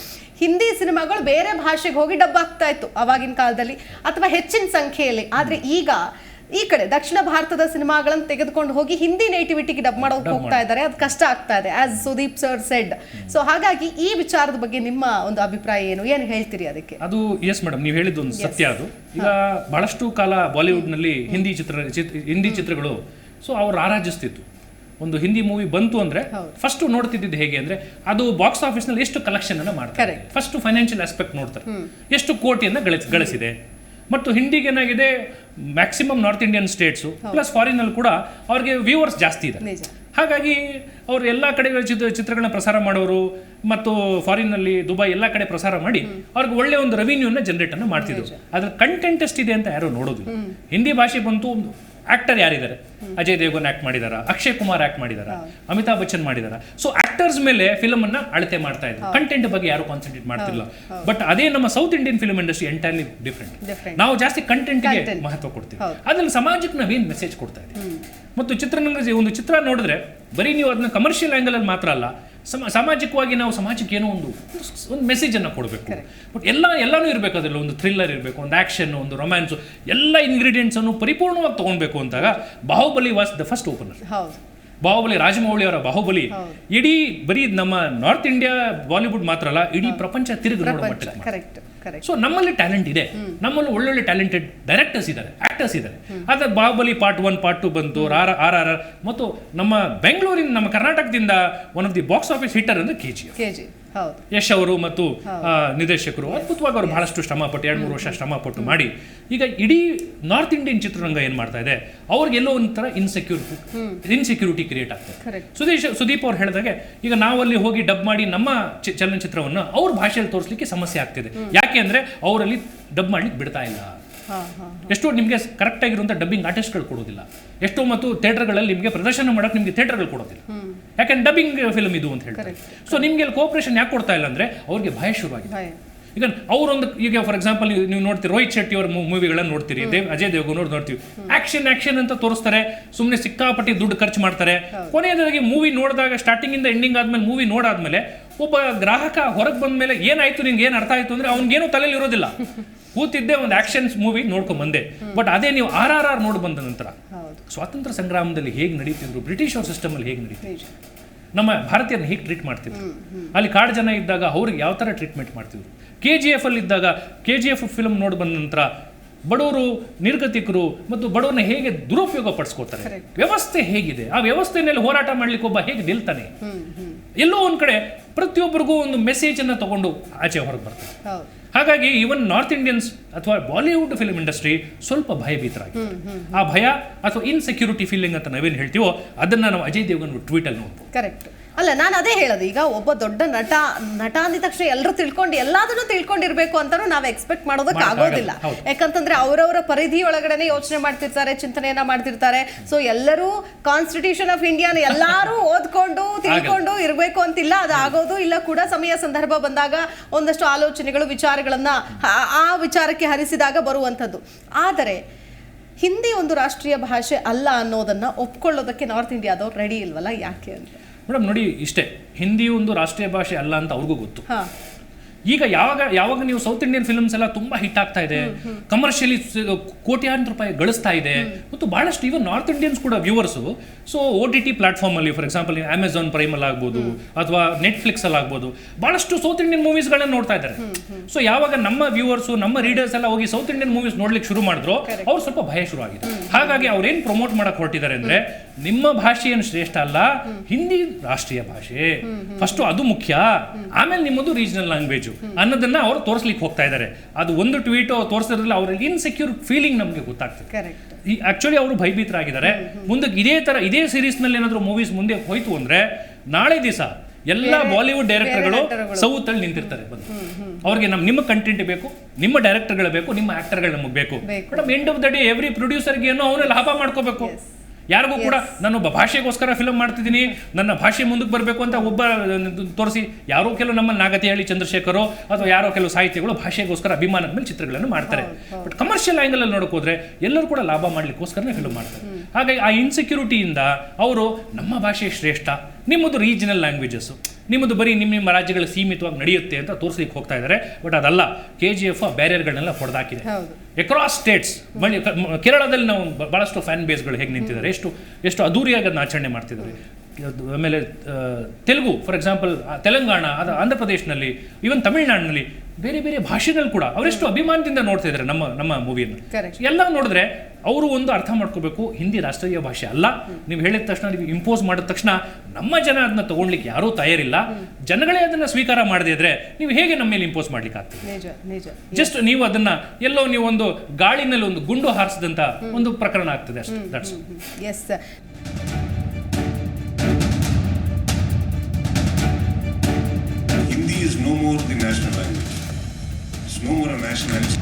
ಹಿಂದಿ ಸಿನಿಮಾಗಳು ಬೇರೆ ಭಾಷೆಗೆ ಹೋಗಿ ಡಬ್ ಆಗ್ತಾ ಇತ್ತು ಅವಾಗಿನ ಕಾಲದಲ್ಲಿ ಅಥವಾ ಹೆಚ್ಚಿನ ಸಂಖ್ಯೆಯಲ್ಲಿ. ಆದ್ರೆ ಈಗ ಈ ಕಡೆ ದಕ್ಷಿಣ ಭಾರತದ ಸಿನಿಮಾಗಳನ್ನು ತೆಗೆದುಕೊಂಡು ಹೋಗಿ ಹಿಂದಿ ನೇಟಿವಿಟಿಗೆ ಡಬ್ ಮಾಡೋಕೆ ಹೋಗ್ತಾ ಇದ್ದಾರೆ. ಅದು ಕಷ್ಟ ಆಗ್ತಾ ಇದೆ, as Sudeep sir shed. So ಹಾಗಾಗಿ ಈ ವಿಚಾರದ ಬಗ್ಗೆ ನಿಮ್ಮ ಒಂದು ಅಭಿಪ್ರಾಯ ಏನು ಹೇಳ್ತೀರಿ ಅದಕ್ಕೆ? ಅದು ಎಸ್ ಮೇಡಮ್, ನೀವು ಹೇಳಿದ್ದು ಒಂದು ಸತ್ಯ. ಅದು ಈಗ ಬಹಳಷ್ಟು ಕಾಲ ಬಾಲಿವುಡ್ ನಲ್ಲಿ ಹಿಂದಿ ಚಿತ್ರಗಳು ಸೊ ಅವ್ರು ಆರಾಧಿಸ್ತಿತ್ತು. ಒಂದು ಹಿಂದಿ ಮೂವಿ ಬಂತು ಅಂದ್ರೆ ಫಸ್ಟ್ ನೋಡ್ತಿದ್ದು ಹೇಗೆ ಅಂದ್ರೆ ಅದು ಬಾಕ್ಸ್ ಆಫೀಸ್ ನಲ್ಲಿ ಎಷ್ಟು ಕಲೆಕ್ಷನ್ ಅನ್ನ ಮಾಡ್ತಾರೆ, ಫಸ್ಟ್ ಫೈನಾನ್ಷಿಯಲ್ ಆಸ್ಪೆಕ್ಟ್ ನೋಡ್ತಾರೆ, ಎಷ್ಟು ಕೋಟಿಯನ್ನ ಗಳಿಸಿದೆ. ಮತ್ತು ಹಿಂದಿಗೆ ಏನಾಗಿದೆ, maximum north Indian states plus foreign ಅಲ್ಲಿ ಕೂಡ ಅವ್ರಿಗೆ ವ್ಯೂವರ್ಸ್ ಜಾಸ್ತಿ ಇದೆ. ಹಾಗಾಗಿ ಅವರು ಎಲ್ಲ ಕಡೆ ಚಿತ್ರಗಳನ್ನ ಪ್ರಸಾರ ಮಾಡೋರು ಮತ್ತು ಫಾರಿನ್ನಲ್ಲಿ ದುಬೈ ಎಲ್ಲ ಕಡೆ ಪ್ರಸಾರ ಮಾಡಿ ಅವ್ರಿಗೆ ಒಳ್ಳೆ ಒಂದು ರೆವಿನ್ಯೂನ ಜನರೇಟ್ ಅನ್ನು ಮಾಡ್ತಿದ್ರು. ಅದ್ರ ಕಂಟೆಂಟ್ ಎಷ್ಟಿದೆ ಅಂತ ಯಾರು ನೋಡೋದಿಲ್ಲ. ಹಿಂದಿ ಭಾಷೆ ಬಂತು, ಆಕ್ಟರ್ ಯಾರಿದ್ದಾರೆ, ಅಜಯ್ ದೇವಗನ್ ಆಕ್ಟ್ ಮಾಡಿದಾರ, ಅಕ್ಷಯ್ ಕುಮಾರ್ ಆಕ್ಟ್ ಮಾಡಿದಾರ, ಅಮಿತಾಬ್ ಬಚ್ಚನ್ ಮಾಡಿದಾರ. ಸೊ ಆಕ್ಟರ್ಸ್ ಮೇಲೆ ಫಿಲಮ್ ಅನ್ನ ಅಳತೆ ಮಾಡ್ತಾ ಇದ್ರು, ಕಂಟೆಂಟ್ ಬಗ್ಗೆ ಯಾರು ಕಾನ್ಸಂಟ್ರೇಟ್ ಮಾಡ್ತಿಲ್ಲ. ಬಟ್ ಅದೇ ನಮ್ಮ south Indian film industry entirely different. ನಾವು ಜಾಸ್ತಿ ಕಂಟೆಂಟ್ಗೆ ಮಹತ್ವ ಕೊಡ್ತೀವಿ, ಅದ್ರಲ್ಲಿ ಸಮಾಜಕ್ಕೆ ನಾವೇನ್ ಮೆಸೇಜ್ ಕೊಡ್ತಾ ಇದ್ದೀವಿ. ಮತ್ತು ಚಿತ್ರರಂಗ ಒಂದು ಚಿತ್ರ ನೋಡಿದ್ರೆ ಬರೀ ನೀವು ಅದನ್ನ ಕಮರ್ಷಿಯಲ್ ಆಂಗಲ್ ಅಲ್ಲಿ ಮಾತ್ರ ಅಲ್ಲ, ಸಾಮಾಜಿಕವಾಗಿ ನಾವು ಸಮಾಜಕ್ಕೆ ಏನೋ ಒಂದು ಮೆಸೇಜ್ ಅನ್ನ ಕೊಡಬೇಕು. ಬಟ್ ಎಲ್ಲಾನು ಇರಬೇಕು, ಅದರಲ್ಲಿ ಒಂದು ಥ್ರಿಲ್ಲರ್ ಇರಬೇಕು, ಒಂದು ಆಕ್ಷನ್, ಒಂದು ರೊಮ್ಯಾನ್ಸ್, ಎಲ್ಲ ಇಂಗ್ರೀಡಿಯೆಂಟ್ಸ್ ಅನ್ನು ಪರಿಪೂರ್ಣವಾಗಿ ತಗೊಳ್ಬೇಕು ಅಂತಾಗ Baahubali was the first opener. Baahubali, Rajamouli ಅವರ ಬಾಹುಬಲಿ ಇಡೀ ಬರೀ ನಮ್ಮ ನಾರ್ತ್ ಇಂಡಿಯಾ ಬಾಲಿವುಡ್ ಮಾತ್ರ ಅಲ್ಲ, ಇಡೀ ಪ್ರಪಂಚ ತಿರುಗಿ ನೋಡೋ ಮಟ್ಟಕ್ಕೆ. ಸೊ ನಮ್ಮಲ್ಲಿ ಟ್ಯಾಲೆಂಟ್ ಇದೆ, ನಮ್ಮಲ್ಲಿ ಒಳ್ಳೊಳ್ಳೆ ಟ್ಯಾಲೆಂಟೆಡ್ ಡೈರೆಕ್ಟರ್ಸ್ ಇದ್ದಾರೆ, ಆಕ್ಟರ್ಸ್ ಇದ್ದಾರೆ. ಆದ್ರೆ ಬಾಹುಬಲಿ ಪಾರ್ಟ್ 1 ಪಾರ್ಟ್ 2 ಬಂತು, RRR ಮತ್ತು ನಮ್ಮ ಬೆಂಗಳೂರಿನ, ನಮ್ಮ ಕರ್ನಾಟಕದಿಂದ one of the box office hitter ಅಂದ್ರೆ KGF. ಯಶ್ ಅವರು ಮತ್ತು ನಿರ್ದೇಶಕರು ಅದ್ಭುತವಾಗಿ ಅವರು ಬಹಳಷ್ಟು ಶ್ರಮಪಟ್ಟು 2-3 ವರ್ಷ ಶ್ರಮಪಟ್ಟು ಮಾಡಿ ಈಗ ಇಡೀ ನಾರ್ತ್ ಇಂಡಿಯನ್ ಚಿತ್ರರಂಗ ಏನ್ ಮಾಡ್ತಾ ಇದೆ, ಅವ್ರಿಗೆಲ್ಲೋ ಒಂಥರ ಇನ್ಸೆಕ್ಯೂರಿಟಿ ಕ್ರಿಯೇಟ್ ಆಗ್ತದೆ. ಸುದೀಪ್ ಅವ್ರು ಹೇಳಿದಾಗೆ ಈಗ ನಾವಲ್ಲಿ ಹೋಗಿ ಡಬ್ ಮಾಡಿ ನಮ್ಮ ಚಲನಚಿತ್ರವನ್ನು ಅವ್ರ ಭಾಷೆಯಲ್ಲಿ ತೋರಿಸಲಿಕ್ಕೆ ಸಮಸ್ಯೆ ಆಗ್ತಿದೆ. ಯಾಕೆ ಅಂದ್ರೆ ಅವರಲ್ಲಿ ಡಬ್ ಮಾಡ್ಲಿಕ್ಕೆ ಬಿಡ್ತಾ ಇಲ್ಲ. ಎಷ್ಟೋ ನಿಮಗೆ ಕರೆಕ್ಟ್ ಆಗಿರುವಂಥ ಡಬ್ಬಿಂಗ್ ಆರ್ಟಿಸ್ಟ್ಗಳು ಕೊಡೋದಿಲ್ಲ. ಎಷ್ಟೋ ಮತ್ತು ಥಿಯೇಟರ್ಗಳಲ್ಲಿ ನಿಮಗೆ ಪ್ರದರ್ಶನ ಮಾಡೋಕೆ ನಿಮಗೆ ಥಿಯೇಟರ್ಗಳು ಕೊಡೋದಿಲ್ಲ, ಯಾಕಂದ್ರೆ ಡಬ್ಬಿಂಗ್ ಫಿಲ್ಮ್ ಇದು ಅಂತ ಹೇಳ್ತಾರೆ. ಸೊ ನಿಮಗೆ ಕೋಆಪರೇಷನ್ ಯಾಕೆ ಕೊಡ್ತಾ ಇಲ್ಲ ಅಂದ್ರೆ ಅವ್ರಿಗೆ ಭಯ ಶುರುವಾಗಿದೆ. ಈಗ ಅವರೊಂದು, ಈಗ ಫಾರ್ ಎಕ್ಸಾಂಪಲ್ ನೀವು ನೋಡ್ತೀರಿ ರೋಹಿತ್ ಶೆಟ್ಟಿ ಅವರ ಮೂವಿಗಳನ್ನ ನೋಡ್ತೀರಿ, ಅಜಯ್ ದೇವಗನ್ ನೋಡ್ತೀವಿ, ಆಕ್ಷನ್ ಅಂತ ತೋರಿಸ್ತಾರೆ, ಸುಮ್ಮನೆ ಸಿಕ್ಕಾಪಟ್ಟಿ ದುಡ್ಡು ಖರ್ಚು ಮಾಡ್ತಾರೆ. ಕೊನೆಯದಾಗಿ ಮೂವಿ ನೋಡಿದಾಗ ಸ್ಟಾರ್ಟಿಂಗ್ ಇಂದ ಎಂಡಿಂಗ್ ಆದ್ಮೇಲೆ ಮೂವಿ ನೋಡಾದ್ಮೇಲೆ ಒಬ್ಬ ಗ್ರಾಹಕ ಹೊರಗೆ ಬಂದ ಮೇಲೆ ಏನಾಯ್ತು, ನಿಮ್ಗೆ ಏನು ಅರ್ಥ ಆಯ್ತು ಅಂದ್ರೆ ಅವ್ನಿಗೇನು ತಲೆಯಲ್ಲಿ ಇರೋದಿಲ್ಲ. ಕೂತಿದ್ದೆ ಒಂದು ಆಕ್ಷನ್ಸ್ ಮೂವಿ ನೋಡ್ಕೊಂಡ್ ಬಂದೆ. ಬಟ್ ಅದೇ ನೀವು RRR ನೋಡಿ ಬಂದ ನಂತರ ಸ್ವಾತಂತ್ರ್ಯ ಸಂಗ್ರಾಮದಲ್ಲಿ ಹೇಗೆ ನಡೀತಿದ್ರು, ಬ್ರಿಟಿಷ್ ಅವ್ರ ಸಿಸ್ಟಮ್ ಅಲ್ಲಿ ಹೇಗೆ ನಡೀತಿದ್ರು, ನಮ್ಮ ಭಾರತೀಯರನ್ನ ಹೇಗೆ ಟ್ರೀಟ್ ಮಾಡ್ತಿದ್ರು, ಅಲ್ಲಿ ಕಾಡು ಜನ ಇದ್ದಾಗ ಅವ್ರಿಗೆ ಯಾವ ಥರ ಟ್ರೀಟ್ಮೆಂಟ್ ಮಾಡ್ತಿದ್ರು, KGF ಅಲ್ಲಿ ಇದ್ದಾಗ KGF ಫಿಲ್ಮ್ ನೋಡಿ ಬಂದ ನಂತರ ಬಡವರು, ನಿರ್ಗತಿಕರು ಮತ್ತು ಬಡವರನ್ನ ಹೇಗೆ ದುರುಪಯೋಗ ಪಡಿಸ್ಕೋತಾರೆ, ವ್ಯವಸ್ಥೆ ಹೇಗಿದೆ, ಆ ವ್ಯವಸ್ಥೆ ಮೇಲೆ ಹೋರಾಟ ಮಾಡ್ಲಿಕ್ಕೆ ಒಬ್ಬ ಹೇಗೆ ನಿಲ್ತಾನೆ. ಎಲ್ಲೋ ಒಂದ್ ಕಡೆ ಪ್ರತಿಯೊಬ್ಬರಿಗೂ ಒಂದು ಮೆಸೇಜ್ ಅನ್ನ ತಗೊಂಡು ಆಚೆ ಹೊರಗೆ ಬರ್ತಾರೆ. ಹಾಗಾಗಿ ಈವನ್ ನಾರ್ತ್ ಇಂಡಿಯನ್ಸ್ ಅಥವಾ ಬಾಲಿವುಡ್ ಫಿಲ್ಮ್ ಇಂಡಸ್ಟ್ರಿ ಸ್ವಲ್ಪ ಭಯಭೀತರಾಗಿದೆ. ಆ ಭಯ ಅಥವಾ ಇನ್ಸೆಕ್ಯೂರಿಟಿ ಫೀಲಿಂಗ್ ಅಂತ ನಾವೇನು ಹೇಳ್ತೀವೋ ಅದನ್ನ ನಾವು ಅಜಯ್ ದೇವಗನ್ ಟ್ವೀಟ್ ಅಲ್ಲಿ ನೋಡ್ಬೋದು. ಕರೆಕ್ಟ್ ಅಲ್ಲ, ನಾನು ಅದೇ ಹೇಳೋದು. ಈಗ ಒಬ್ಬ ದೊಡ್ಡ ನಟ ಅಂದಿದ ತಕ್ಷಣ ಎಲ್ಲರೂ ಎಲ್ಲದನ್ನು ತಿಳ್ಕೊಂಡಿರ್ಬೇಕು ಅಂತಾನು ನಾವು ಎಕ್ಸ್ಪೆಕ್ಟ್ ಮಾಡೋದಕ್ಕೆ ಆಗೋದಿಲ್ಲ. ಯಾಕಂತಂದ್ರೆ ಅವರವರ ಪರಿಧಿ ಒಳಗಡೆ ಯೋಚನೆ ಮಾಡ್ತಿರ್ತಾರೆ, ಚಿಂತನೆಯನ್ನ ಮಾಡ್ತಿರ್ತಾರೆ. ಸೊ ಎಲ್ಲರೂ ಕಾನ್ಸ್ಟಿಟ್ಯೂಷನ್ ಆಫ್ ಇಂಡಿಯಾನ ಎಲ್ಲರೂ ಓದ್ಕೊಂಡು ತಿಳ್ಕೊಂಡು ಇರಬೇಕು ಅಂತಿಲ್ಲ, ಅದು ಆಗೋದು ಇಲ್ಲ ಕೂಡ. ಸಮಯ ಸಂದರ್ಭ ಬಂದಾಗ ಒಂದಷ್ಟು ಆಲೋಚನೆಗಳು, ವಿಚಾರಗಳನ್ನ ಆ ವಿಚಾರಕ್ಕೆ ಹರಿಸಿದಾಗ ಬರುವಂಥದ್ದು. ಆದರೆ ಹಿಂದಿ ಒಂದು ರಾಷ್ಟ್ರೀಯ ಭಾಷೆ ಅಲ್ಲ ಅನ್ನೋದನ್ನ ಒಪ್ಕೊಳ್ಳೋದಕ್ಕೆ ನಾರ್ತ್ ಇಂಡಿಯಾದವ್ರು ರೆಡಿ ಇಲ್ವಲ್ಲ, ಯಾಕೆ ಅಂತ? ಮೇಡಮ್ ನೋಡಿ, ಇಷ್ಟೇ, ಹಿಂದಿ ಒಂದು ರಾಷ್ಟ್ರೀಯ ಭಾಷೆ ಅಲ್ಲ ಅಂತ ಅವ್ರಿಗೂ ಗೊತ್ತು. ಈಗ ಯಾವಾಗ ನೀವು ಸೌತ್ ಇಂಡಿಯನ್ ಫಿಲ್ಮ್ಸ್ ಎಲ್ಲ ತುಂಬಾ ಹಿಟ್ ಆಗ್ತಾ ಇದೆ, ಕಮರ್ಷಿಯಲಿ ಕೋಟ್ಯಾಂತರ ರೂಪಾಯಿ ಗಳಿಸ್ತಾ ಇದೆ, ಮತ್ತು ಬಹಳಷ್ಟು ಇವನ್ ನಾರ್ತ್ ಇಂಡಿಯನ್ಸ್ ಕೂಡ ವ್ಯೂವರ್ಸು ಸೊ OTT ಪ್ಲಾಟ್ಫಾರ್ಮ್ ಅಲ್ಲಿ, ಫಾರ್ ಎಕ್ಸಾಂಪಲ್ ಅಮೆಝಾನ್ ಪ್ರೈಮ್ ಅಲ್ಲಿ ಆಗ್ಬೋದು ಅಥವಾ ನೆಟ್ಫ್ಲಿಕ್ಸ್ ಅಲ್ಲಿ ಆಗ್ಬೋದು, ಬಹಳಷ್ಟು ಸೌತ್ ಇಂಡಿಯನ್ ಮೂವೀಸ್ಗಳನ್ನ ನೋಡ್ತಾ ಇದ್ದಾರೆ. ಸೊ ಯಾವಾಗ ನಮ್ಮ ವ್ಯೂವರ್ಸು, ನಮ್ಮ ರೀಡರ್ಸ್ ಎಲ್ಲ ಹೋಗಿ ಸೌತ್ ಇಂಡಿಯನ್ ಮೂವೀಸ್ ನೋಡ್ಲಿಕ್ಕೆ ಶುರು ಮಾಡಿದ್ರು, ಅವ್ರು ಸ್ವಲ್ಪ ಭಯ ಶುರು ಆಗಿದೆ. ಹಾಗಾಗಿ ಅವ್ರೇನ್ ಪ್ರಮೋಟ್ ಮಾಡಕ್ ಹೊರಟಿದ್ದಾರೆ ಅಂದ್ರೆ, ನಿಮ್ಮ ಭಾಷೆ ಏನು ಶ್ರೇಷ್ಠ ಅಲ್ಲ, ಹಿಂದಿ ರಾಷ್ಟ್ರೀಯ ಭಾಷೆ ಫಸ್ಟ್, ಅದು ಮುಖ್ಯ, ಆಮೇಲೆ ನಿಮ್ಮದು ರೀಜನಲ್ ಲ್ಯಾಂಗ್ವೇಜ್ ಅನ್ನೋದನ್ನ ಅವ್ರು ತೋರಿಸ್ಲಿಕ್ಕೆ ಹೋಗ್ತಾ ಇದ್ದಾರೆ. ಅದು ಒಂದು ಟ್ವೀಟ್ ತೋರಿಸಿದ್ರಲ್ಲಿ ಅವ್ರಿಗೆ ಇನ್ಸೆಕ್ಯೂರ್ ಫೀಲಿಂಗ್ ನಮಗೆ ಗೊತ್ತಾಗ್ತದೆ. ಆಕ್ಚುಲಿ ಅವರು ಭಯಭೀತರಾಗಿದ್ದಾರೆ. ಮುಂದೆ ಇದೇ ಸೀರೀಸ್ ನಲ್ಲಿ ಏನಾದ್ರು ಮೂವೀಸ್ ಮುಂದೆ ಹೋಯ್ತು ಅಂದ್ರೆ, ನಾಳೆ ದಿವಸ ಎಲ್ಲ ಬಾಲಿವುಡ್ ಡೈರೆಕ್ಟರ್ಗಳು ಸೌತ್ ಅಲ್ಲಿ ನಿಂತಿರ್ತಾರೆ ಬಂದು ಅವ್ರಿಗೆ ನಿಮ್ಮ ಕಂಟೆಂಟ್ ಬೇಕು, ನಿಮ್ಮ ಡೈರೆಕ್ಟರ್ಗಳು ಬೇಕು, ನಿಮ್ಮ ಆಕ್ಟರ್ಗಳು ನಮಗೆ ಬೇಕು. Madam end of the day every ಪ್ರೊಡ್ಯೂಸರ್ಗೆ ಏನೋ ಅವನು ಲಾಭ ಮಾಡ್ಕೋಬೇಕು. ಯಾರಿಗೂ ಕೂಡ ನಾನೊಬ್ಬ ಭಾಷೆಗೋಸ್ಕರ ಫಿಲಮ್ ಮಾಡ್ತಿದ್ದೀನಿ, ನನ್ನ ಭಾಷೆ ಮುಂದಕ್ಕೆ ಬರಬೇಕು ಅಂತ ಒಬ್ಬ ತೋರಿಸಿ ಯಾರೋ ಕೆಲವು ನಮ್ಮಲ್ಲಿ ನಾಗತಿಹಳ್ಳಿ ಚಂದ್ರಶೇಖರೋ ಅಥವಾ ಯಾರೋ ಕೆಲವು ಸಾಹಿತಿಗಳು ಭಾಷೆಗೋಸ್ಕರ ಅಭಿಮಾನದ ಮೇಲೆ ಚಿತ್ರಗಳನ್ನು ಮಾಡ್ತಾರೆ. ಬಟ್ ಕಮರ್ಷಿಯಲ್ ಆ್ಯಂಗಲ್ ಅಲ್ಲಿ ನೋಡಕ್ ಹೋದ್ರೆ ಎಲ್ಲರೂ ಕೂಡ ಲಾಭ ಮಾಡ್ಲಿಕ್ಕೋಸ್ಕರನೇ ಫಿಲಮ್ ಮಾಡ್ತಾರೆ. ಹಾಗಾಗಿ ಆ ಇನ್ಸೆಕ್ಯೂರಿಟಿಯಿಂದ ಅವರು ನಮ್ಮ ಭಾಷೆ ಶ್ರೇಷ್ಠ, ನಿಮ್ಮದು ರೀಜನಲ್ ಲ್ಯಾಂಗ್ವೇಜಸ್, ನಿಮ್ಮದು ಬರೀ ನಿಮ್ಮ ರಾಜ್ಯಗಳು ಸೀಮಿತವಾಗಿ ನಡೆಯುತ್ತೆ ಅಂತ ತೋರಿಸ್ಲಿಕ್ಕೆ ಹೋಗ್ತಾ ಇದ್ದಾರೆ. ಬಟ್ ಅದಲ್ಲ, KGF ಬ್ಯಾರಿಯರ್ಗಳನ್ನೆಲ್ಲ ಹೊಡೆದಾಕಿದೆ ಅಕ್ರಾಸ್ ಸ್ಟೇಟ್ಸ್. ಕೇರಳದಲ್ಲಿ ನಾವು ಭಾಳಷ್ಟು ಫ್ಯಾನ್ ಬೇಸ್ಗಳು ಹೇಗೆ ನಿಂತಿದ್ದಾರೆ, ಎಷ್ಟು ಅದ್ದೂರಿಯಾಗಿ ಅದನ್ನ ಆಚರಣೆ ಮಾಡ್ತಿದ್ದಾರೆ. ಆಮೇಲೆ ತೆಲುಗು ಫಾರ್ ಎಕ್ಸಾಂಪಲ್, ತೆಲಂಗಾಣ, ಅದು ಆಂಧ್ರ ಪ್ರದೇಶನಲ್ಲಿ, ಈವನ್ ತಮಿಳ್ನಾಡಿನಲ್ಲಿ ಬೇರೆ ಬೇರೆ ಭಾಷೆಗಳು ಕೂಡ ಅವರೆಷ್ಟು ಅಭಿಮಾನದಿಂದ ನೋಡ್ತಾ ಇದ್ದಾರೆ ನಮ್ಮ ಮೂವಿಯನ್ನು. ಎಲ್ಲ ನೋಡಿದ್ರೆ ಅವರು ಒಂದು ಅರ್ಥ ಮಾಡ್ಕೋಬೇಕು, ಹಿಂದಿ ರಾಷ್ಟ್ರೀಯ ಭಾಷೆ ಅಲ್ಲ. ನೀವು ಹೇಳಿದ ತಕ್ಷಣ, ನೀವು ಇಂಪೋಸ್ ಮಾಡಿದ ತಕ್ಷಣ ನಮ್ಮ ಜನ ಅದನ್ನ ತಗೊಳ್ಲಿಕ್ಕೆ ಯಾರೂ ತಯಾರಿಲ್ಲ. ಜನಗಳೇ ಅದನ್ನ ಸ್ವೀಕಾರ ಮಾಡದೇ ಇದ್ರೆ ನೀವು ಹೇಗೆ ನಮ್ಮ ಮೇಲೆ ಇಂಪೋಸ್ ಮಾಡ್ಲಿಕ್ಕೆ ಆಗ್ತದೆ? ಜಸ್ಟ್ ನೀವು ಅದನ್ನ ಎಲ್ಲೋ ನೀವು ಒಂದು ಗಾಳಿನಲ್ಲಿ ಒಂದು ಗುಂಡು ಹಾರಿಸಿದಂತ ಒಂದು ಪ್ರಕರಣ ಆಗ್ತದೆ ಅಷ್ಟೇ. That's yes. Hindi is no more the national language. It's no more a nationality.